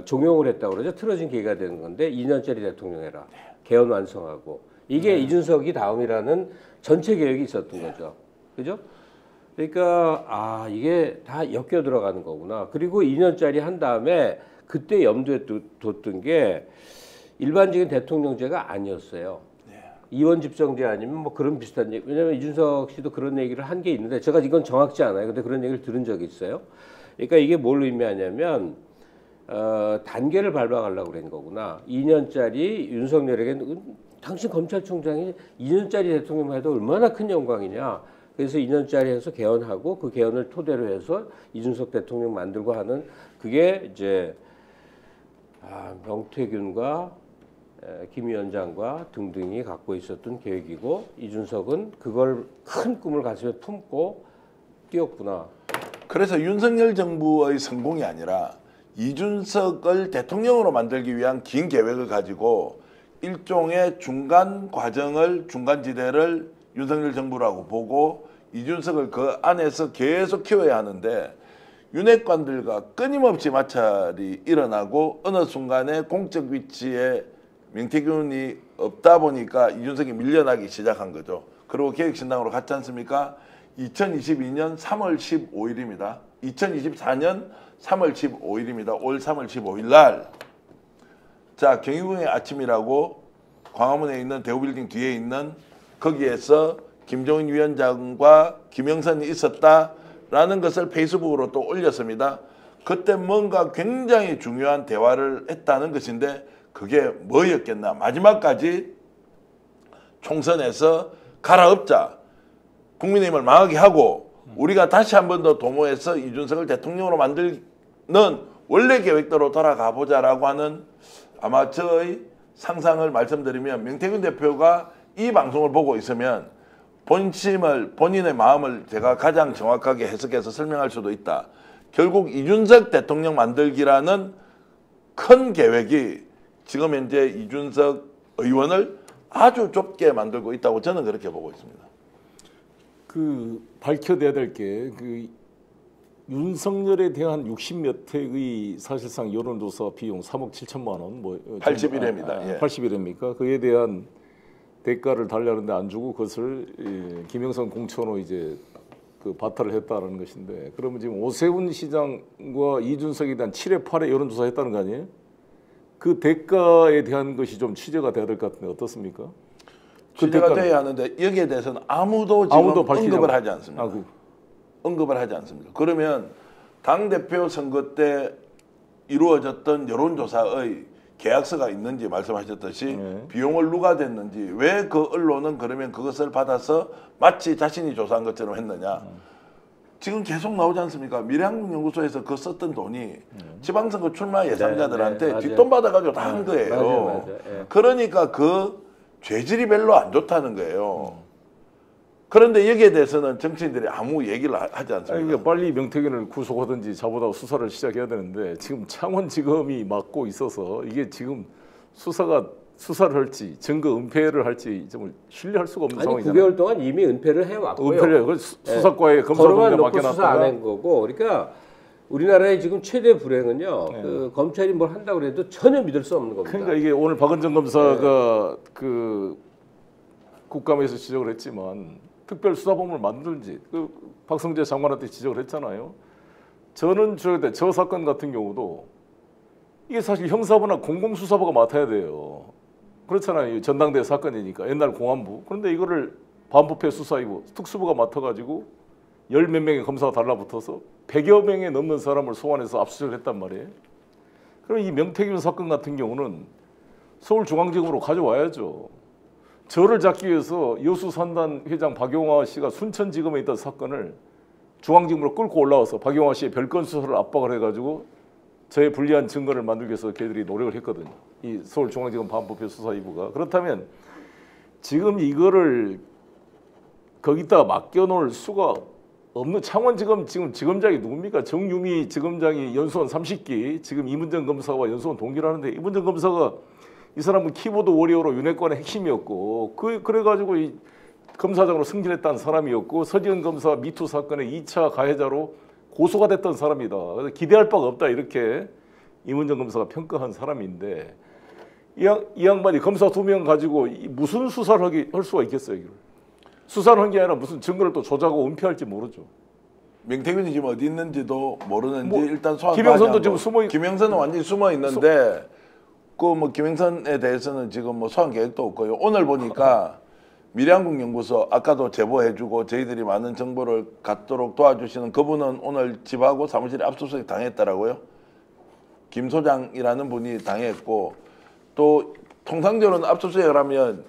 종용을 했다고 그러죠. 틀어진 계기가 되는 건데 2년짜리 대통령 해라. 개헌 완성하고. 이게 이준석이 다음이라는 전체 계획이 있었던 거죠. 그죠? 그러니까 이게 다 엮여 들어가는 거구나. 그리고 2년짜리 한 다음에 그때 염두에 뒀던 게 일반적인 대통령제가 아니었어요. 이원 집정제 아니면 뭐 그런 비슷한 얘기. 왜냐하면 이준석 씨도 그런 얘기를 한 게 있는데 제가 이건 정확지 않아요. 근데 그런 얘기를 들은 적이 있어요. 그러니까 이게 뭘 의미하냐면 단계를 밟아가려고 그런 거구나. 2년짜리 윤석열에게 당신 검찰총장이 2년짜리 대통령만 해도 얼마나 큰 영광이냐. 그래서 2년짜리 해서 개헌하고 그 개헌을 토대로 해서 이준석 대통령 만들고 하는 그게 이제 명태균과 김 위원장과 등등이 갖고 있었던 계획이고 이준석은 그걸 큰 꿈을 가슴에 품고 뛰었구나. 그래서 윤석열 정부의 성공이 아니라 이준석을 대통령으로 만들기 위한 긴 계획을 가지고 일종의 중간 과정을 중간지대를 윤석열 정부라고 보고 이준석을 그 안에서 계속 키워야 하는데 윤핵관들과 끊임없이 마찰이 일어나고 어느 순간에 공적 위치에 명태균이 없다 보니까 이준석이 밀려나기 시작한 거죠. 그리고 계획신당으로 갔지 않습니까? 2022년 3월 15일입니다. 2024년 3월 15일입니다. 올 3월 15일 날 자 경희궁의 아침이라고 광화문에 있는 대우빌딩 뒤에 있는 거기에서 김종인 위원장과 김영선이 있었다. 라는 것을 페이스북으로 또 올렸습니다. 그때 뭔가 굉장히 중요한 대화를 했다는 것인데 그게 뭐였겠나. 마지막까지 총선에서 갈아엎자. 국민의힘을 망하게 하고 우리가 다시 한 번 더 도모해서 이준석을 대통령으로 만들는 원래 계획대로 돌아가 보자라고 하는 아마 저의 상상을 말씀드리면 명태균 대표가 이 방송을 보고 있으면 본인의 마음을 제가 가장 정확하게 해석해서 설명할 수도 있다. 결국 이준석 대통령 만들기라는 큰 계획이 지금 현재 이준석 의원을 아주 좁게 만들고 있다고 저는 그렇게 보고 있습니다. 그 밝혀내야 될 게 그 윤석열에 대한 60몇 회의 사실상 여론조사 비용 3억 7천만 원, 뭐 81회입니다. 예. 81회입니까? 그에 대한 대가를 달라는데 안 주고 그것을 김영선 공천으로 이제 그 바탈을 했다는 것인데, 그러면 지금 오세훈 시장과 이준석에 대한 7회 8회 여론조사 했다는 거 아니에요? 그 대가에 대한 것이 좀 취재가 돼야 될 것 같은데 어떻습니까? 취재가 돼야 하는데 여기에 대해서는 아무도 지금 언급을 하지 않습니다. 언급을 하지 않습니다. 그러면 당대표 선거 때 이루어졌던 여론조사의 계약서가 있는지 말씀하셨듯이 비용을 누가 댔는지 왜 그 언론은 그러면 그것을 받아서 마치 자신이 조사한 것처럼 했느냐. 지금 계속 나오지 않습니까? 미래한국연구소에서 그 썼던 돈이 지방선거 출마 예상자들한테 뒷돈 받아가지고 다 한 거예요. 맞아요. 그러니까 그 죄질이 별로 안 좋다는 거예요. 그런데 여기에 대해서는 정치인들이 아무 얘기를 하지 않습니다. 그러니까 빨리 명태균을 구속하든지 자보다 수사를 시작해야 되는데 지금 창원지검이 맡고 있어서 이게 지금 수사를 할지 증거 은폐를 할지 좀 신뢰할 수가 없는 상황이잖아요. 9개월 동안 이미 은폐를 해왔고요. 은폐를 수사과에 검사분야 맡겨놨다가 수사 안 한 거고. 그러니까 우리나라의 지금 최대 불행은요. 그 검찰이 뭘 한다고 해도 전혀 믿을 수 없는 겁니다. 그러니까 이게 오늘 박은정 검사가 그 국감에서 지적을 했지만 특별수사본부를 만들지 그 박성재 장관한테 지적을 했잖아요. 저는 저 사건 같은 경우도 이게 사실 형사부나 공공수사부가 맡아야 돼요. 그렇잖아요. 전당대회 사건이니까 옛날 공안부. 그런데 이거를 반부패 수사이고 특수부가 맡아가지고 10몇 명의 검사가 달라붙어서 100여 명에 넘는 사람을 소환해서 압수수색을 했단 말이에요. 그럼 이 명태균 사건 같은 경우는 서울중앙지검으로 가져와야죠. 저를 잡기 위해서 여수산단 회장 박용화 씨가 순천지검에 있던 사건을 중앙지검으로 끌고 올라와서 박용화 씨의 별건 수사를 압박을 해가지고 저의 불리한 증거를 만들기 위해서 걔들이 노력을 했거든요. 이 서울중앙지검 반부패 수사이부가. 그렇다면 지금 이거를 거기다가 맡겨놓을 수가 없는 창원지검 지금 지검장이 누굽니까? 정유미 지검장이 연수원 30기, 지금 이문정 검사와 연수원 동기라는데 이문정 검사가 이 사람은 키보드 워리어로 윤핵관의 핵심이었고 그래가지고 이 검사장으로 승진했다는 사람이었고 서지은 검사 미투 사건의 2차 가해자로 고소가 됐던 사람이다. 그래서 기대할 바가 없다 이렇게 이문정 검사가 평가한 사람인데 이 양반이 검사 2명 가지고 무슨 수사를 할 수가 있겠어요. 이걸. 수사를 한 게 아니라 무슨 증거를 또 조작하고 은폐할지 모르죠. 명태균이 지금 어디 있는지도 모르는지 일단 소환. 김영선도 지금 숨어. 김영선은 완전히 숨어 있는데 그 뭐 김영선에 대해서는 지금 뭐 소환 계획도 없고요. 오늘 보니까 미래한국연구소 아까도 제보해주고 저희들이 많은 정보를 갖도록 도와주시는 그분은 오늘 집하고 사무실에 압수수색 당했더라고요. 김 소장이라는 분이 당했고 또 통상적으로는 압수수색을 하면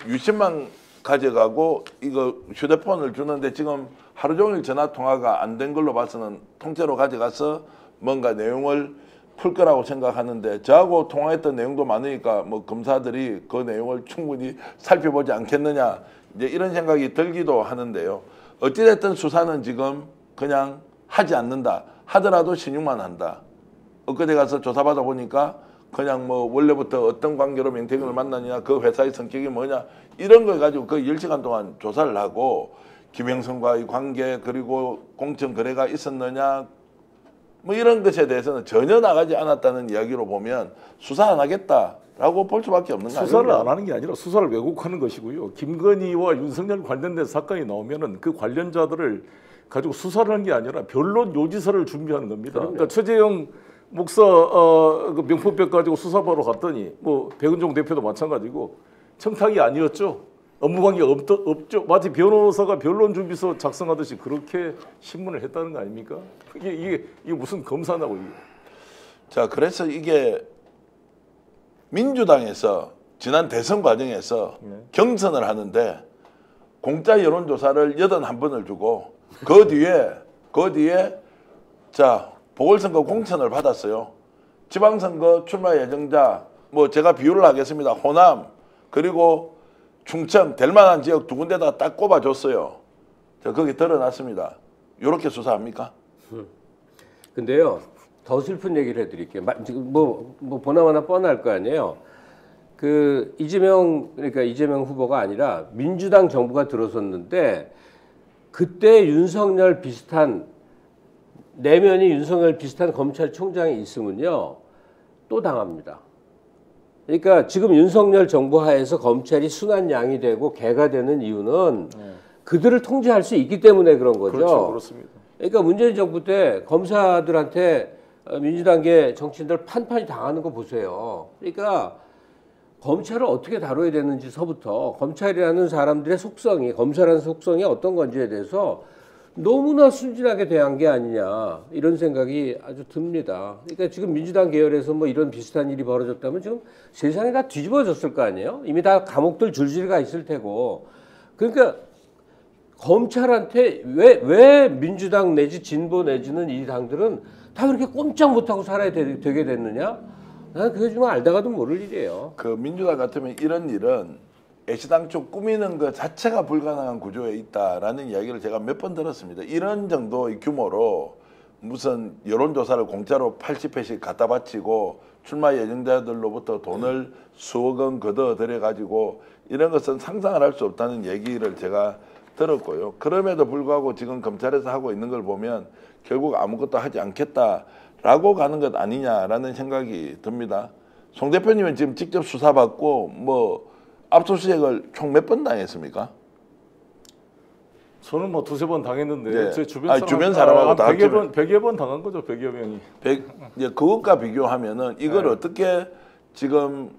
유심만 가져가고 이거 휴대폰을 주는데 지금 하루 종일 전화 통화가 안 된 걸로 봐서는 통째로 가져가서 뭔가 내용을 풀 거라고 생각하는데 저하고 통화했던 내용도 많으니까 뭐 검사들이 그 내용을 충분히 살펴보지 않겠느냐 이제 이런 생각이 들기도 하는데요. 어찌됐든 수사는 지금 그냥 하지 않는다. 하더라도 신용만 한다. 엊그제 가서 조사받아 보니까 그냥 뭐 원래부터 어떤 관계로 명태균을 만났냐, 그 회사의 성격이 뭐냐 이런 걸 가지고 거의 10시간 동안 조사를 하고 김영선과의 관계 그리고 공천 거래가 있었느냐 뭐 이런 것에 대해서는 전혀 나가지 않았다는 이야기로 보면 수사 안 하겠다라고 볼 수밖에 없는 거 아니에요? 수사를 안 하는 게 아니라 수사를 왜곡하는 것이고요. 김건희와 윤석열 관련된 사건이 나오면은 그 관련자들을 가지고 수사를 한 게 아니라 변론 요지서를 준비하는 겁니다. 그러니까 최재형 목사 그 명품백 가지고 수사받으러 갔더니 뭐 백은종 대표도 마찬가지고 청탁이 아니었죠. 업무 관계가 없죠. 마치 변호사가 변론 준비서 작성하듯이 그렇게 신문을 했다는 거 아닙니까? 이게 무슨 검사냐고 이게. 자, 그래서 이게 민주당에서 지난 대선 과정에서 경선을 하는데 공짜 여론조사를 81번을 주고 그 뒤에 자, 보궐선거 공천을 받았어요. 지방선거 출마 예정자 뭐 제가 비유를 하겠습니다. 호남 그리고 충청 될 만한 지역 두 군데다 딱 꼽아줬어요. 자, 거기 드러났습니다. 이렇게 수사합니까? 근데요, 더 슬픈 얘기를 해드릴게요. 지금 뭐 보나마나 뻔할 거 아니에요. 그 이재명 후보가 아니라 민주당 정부가 들어섰는데 그때 윤석열 비슷한 내면이 윤석열 비슷한 검찰총장이 있으면요 또 당합니다. 그러니까 지금 윤석열 정부 하에서 검찰이 순한 양이 되고 개가 되는 이유는 그들을 통제할 수 있기 때문에 그런 거죠. 그렇죠, 그렇습니다. 그러니까 문재인 정부 때 검사들한테 민주당계 정치인들 판판이 당하는 거 보세요. 그러니까 검찰을 어떻게 다뤄야 되는지서부터 검찰이라는 사람들의 속성이 검사라는 속성이 어떤 건지에 대해서 너무나 순진하게 대한 게 아니냐 이런 생각이 아주 듭니다. 그러니까 지금 민주당 계열에서 뭐 이런 비슷한 일이 벌어졌다면 지금 세상이 다 뒤집어졌을 거 아니에요. 이미 다 감옥들 줄줄이 가 있을 테고. 그러니까 검찰한테 왜 민주당 내지 진보 내지는 이 당들은 다 그렇게 꼼짝 못하고 살아야 되게 됐느냐? 난 그게 좀 알다가도 모를 일이에요. 그 민주당 같으면 이런 일은 애시당초 꾸미는 것 자체가 불가능한 구조에 있다라는 이야기를 제가 몇 번 들었습니다. 이런 정도의 규모로 무슨 여론조사를 공짜로 80회씩 갖다 바치고 출마 예정자들로부터 돈을 수억 원 걷어들여가지고 이런 것은 상상을 할 수 없다는 얘기를 제가 들었고요. 그럼에도 불구하고 지금 검찰에서 하고 있는 걸 보면 결국 아무것도 하지 않겠다라고 가는 것 아니냐라는 생각이 듭니다. 송 대표님은 지금 직접 수사받고 뭐 압수수색을 총 몇 번 당했습니까? 저는 뭐 두세 번 당했는데 네. 제 주변 사람하고 다 100여 번 당한 거죠. 100여 명이. 이제 그것과 비교하면은 이걸 어떻게 지금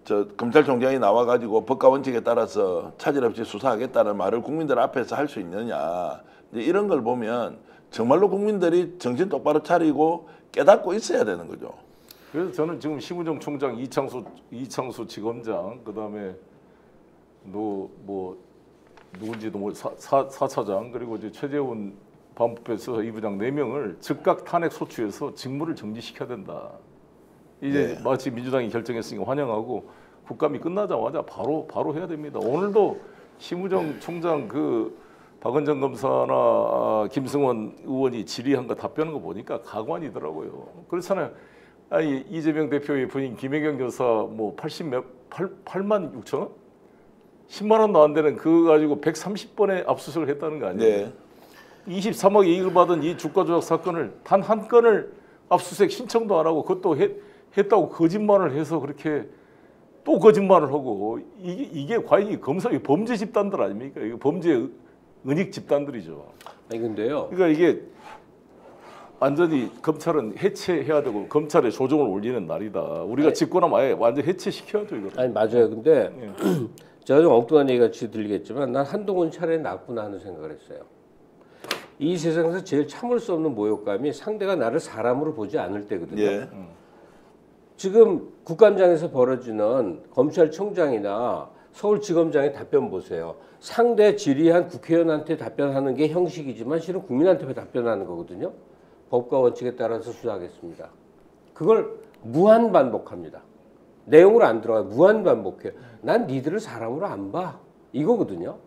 저 검찰총장이 나와가지고 법과 원칙에 따라서 차질 없이 수사하겠다는 말을 국민들 앞에서 할 수 있느냐. 이제 이런 걸 보면 정말로 국민들이 정신 똑바로 차리고 깨닫고 있어야 되는 거죠. 그래서 저는 지금 심우정 총장, 이창수 지검장, 그다음에 누군지도 뭐 사차장 그리고 이제 최재훈 반부패수사 2부장 4명을 즉각 탄핵 소추해서 직무를 정지시켜야 된다. 이제 네. 마치 민주당이 결정했으니까 환영하고 국감이 끝나자마자 바로 해야 됩니다. 오늘도 심우정 총장 박은정 검사나 김승원 의원이 질의한 거 답변한 거 보니까 가관이더라고요. 그렇잖아요. 아니 이재명 대표의 부인 김혜경 여사 뭐 8만 6천 원? 10만 원도 안 되는 그거 가지고 130번의 압수수색을 했다는 거 아니에요? 네. 23억 이익을 받은 이 주가 조작 사건을 단 한 건을 압수수색 신청도 안 하고 그것도 했다고 거짓말을 해서 그렇게 또 거짓말을 하고 이게 과연 이 검사의 범죄 집단들 아닙니까? 이거 범죄 은닉 집단들이죠. 아니 근데요. 그러니까 이게 완전히 검찰은 해체해야 되고 검찰의 조정을 올리는 날이다. 우리가 집권하면 아예 완전 해체시켜야죠 이거. 아니 맞아요. 근데 제가 좀 엉뚱한 얘기 같이 들리겠지만 난 한동훈 차례 낫구나 하는 생각을 했어요. 이 세상에서 제일 참을 수 없는 모욕감이 상대가 나를 사람으로 보지 않을 때거든요. 예. 지금 국감장에서 벌어지는 검찰총장이나 서울지검장의 답변 보세요. 상대 질의한 국회의원한테 답변하는 게 형식이지만 실은 국민한테 답변하는 거거든요. 법과 원칙에 따라서 수사하겠습니다. 그걸 무한 반복합니다. 내용으로 안 들어가요. 무한 반복해요. 난 니들을 사람으로 안 봐. 이거거든요.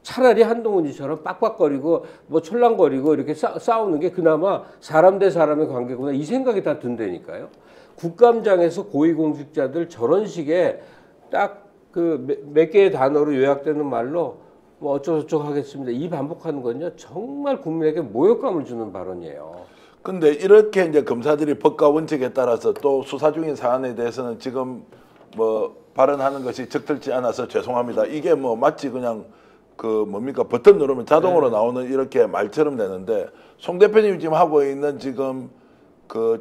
차라리 한동훈이처럼 빡빡거리고 뭐 촐랑거리고 이렇게 싸우는 게 그나마 사람 대 사람의 관계구나 이 생각이 다 든다니까요. 국감장에서 고위공직자들 저런 식의 딱 몇 개의 단어로 요약되는 말로 뭐 어쩌고저쩌고 하겠습니다. 이 반복하는 건요 정말 국민에게 모욕감을 주는 발언이에요. 근데 이렇게 이제 검사들이 법과 원칙에 따라서 또 수사 중인 사안에 대해서는 지금 뭐 발언하는 것이 적절치 않아서 죄송합니다. 이게 뭐 마치 그냥 뭡니까 버튼 누르면 자동으로 나오는 이렇게 말처럼 되는데 송 대표님이 지금 하고 있는 지금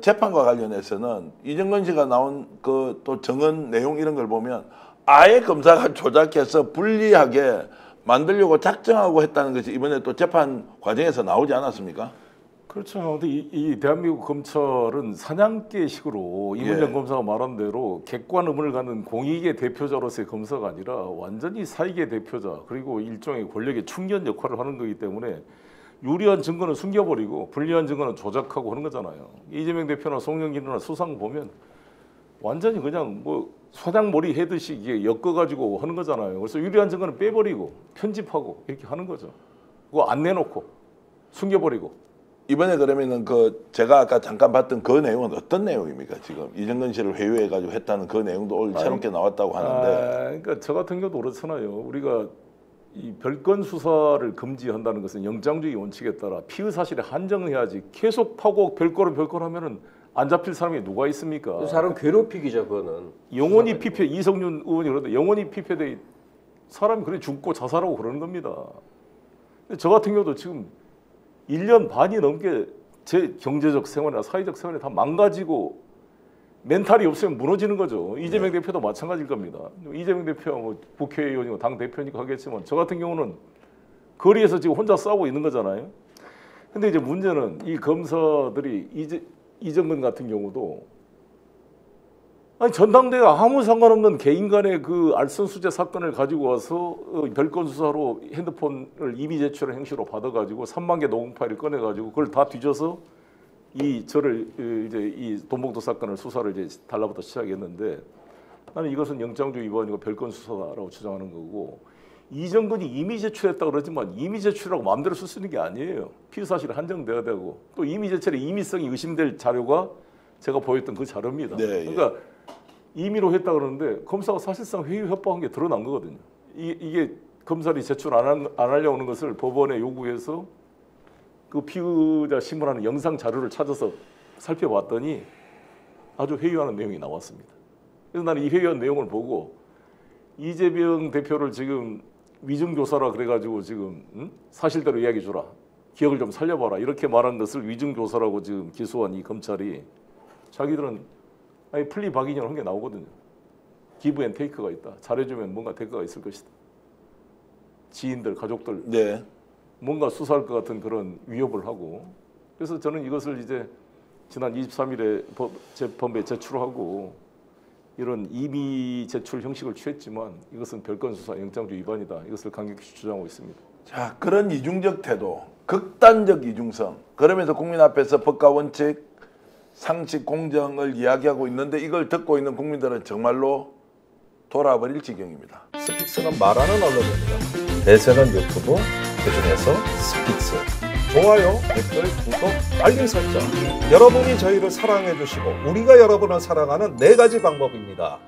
재판과 관련해서는 이정건 씨가 나온 또 증언 내용 이런 걸 보면 아예 검사가 조작해서 불리하게 만들려고 작정하고 했다는 것이 이번에 또 재판 과정에서 나오지 않았습니까? 그렇죠. 근데 이 대한민국 검찰은 사냥개식으로 이문정 검사가 말한 대로 객관 의문을 갖는 공익의 대표자로서의 검사가 아니라 완전히 사익의 대표자 그리고 일종의 권력의 충견 역할을 하는 거기 때문에 유리한 증거는 숨겨버리고 불리한 증거는 조작하고 하는 거잖아요. 이재명 대표나 송영길이나 수상 보면 완전히 그냥 뭐 소장몰이 해듯이 이게 엮어가지고 하는 거잖아요. 그래서 유리한 증거는 빼버리고 편집하고 이렇게 하는 거죠. 그거 안 내놓고 숨겨버리고. 이번에 그러면은 그 제가 아까 잠깐 봤던 그 내용은 어떤 내용입니까? 지금 이정근 씨를 회유해가지고 했다는 그 내용도 오늘 새롭게 나왔다고 하는데. 그러니까 저 같은 경우도 그렇잖아요. 우리가 이 별건 수사를 금지한다는 것은 영장주의 원칙에 따라 피의 사실에 한정해야지. 계속 파고 별거를 하면은 안 잡힐 사람이 누가 있습니까? 그 사람 괴롭히기죠, 그거는. 영원히 피폐 이성윤 의원이 그러는데 영원히 피폐돼 사람이 그래 죽고 자살하고 그러는 겁니다. 근데 저 같은 경우도 지금 1년 반이 넘게 제 경제적 생활이나 사회적 생활이 다 망가지고 멘탈이 없으면 무너지는 거죠. 이재명 대표도 마찬가지일 겁니다. 이재명 대표가 뭐 국회의원이고 당 대표니까 하겠지만 저 같은 경우는 거리에서 지금 혼자 싸우고 있는 거잖아요. 근데 이제 문제는 이 검사들이 이정근 같은 경우도 아니 전당대회가 아무 상관없는 개인 간의 그 알선수재 사건을 가지고 와서 별건 수사로 핸드폰을 이미 제출한 행시로 받아가지고 3만 개 녹음 파일을 꺼내가지고 그걸 다 뒤져서 저를 이제 이 돈봉투 사건을 수사를 이제 달라부터 시작했는데 나는 이것은 영장주의 위반이고 별건 수사다라고 주장하는 거고 이정근이 이미 제출했다 그러지만 이미 제출이라고 마음대로 쓸 수 있는 게 아니에요. 피의 사실이 한정돼야 되고 또 이미 제출의 임의성이 의심될 자료가 제가 보였던 그 자료입니다. 네, 그러니까 임의로 했다 그러는데 검사가 사실상 회유 협박한 게 드러난 거거든요. 이게 검사들이 제출 안 하려고 하는 것을 법원에 요구해서 그 피의자 신문하는 영상 자료를 찾아서 살펴봤더니 아주 회유하는 내용이 나왔습니다. 그래서 나는 이 회유한 내용을 보고 이재명 대표를 지금 위증교사라 그래가지고 지금 사실대로 이야기 주라. 기억을 좀 살려봐라. 이렇게 말한 것을 위증교사라고 지금 기소한 이 검찰이 자기들은 아니 플리 박인영 한 게 나오거든요. 기브 앤 테이크가 있다. 잘해주면 뭔가 대가가 있을 것이다. 지인들, 가족들 뭔가 수사할 것 같은 그런 위협을 하고 그래서 저는 이것을 이제 지난 23일에 재판부에 제출하고 이런 임의 제출 형식을 취했지만 이것은 별건 수사 영장주의 위반이다. 이것을 강력히 주장하고 있습니다. 자, 그런 이중적 태도, 극단적 이중성 그러면서 국민 앞에서 법과 원칙 상식 공정을 이야기하고 있는데 이걸 듣고 있는 국민들은 정말로 돌아버릴 지경입니다. 스픽스는 말하는 언론입니다. 대세는 유튜브, 그중에서 스픽스. 좋아요, 댓글, 구독, 알림 설정. 여러분이 저희를 사랑해 주시고 우리가 여러분을 사랑하는 4가지 방법입니다.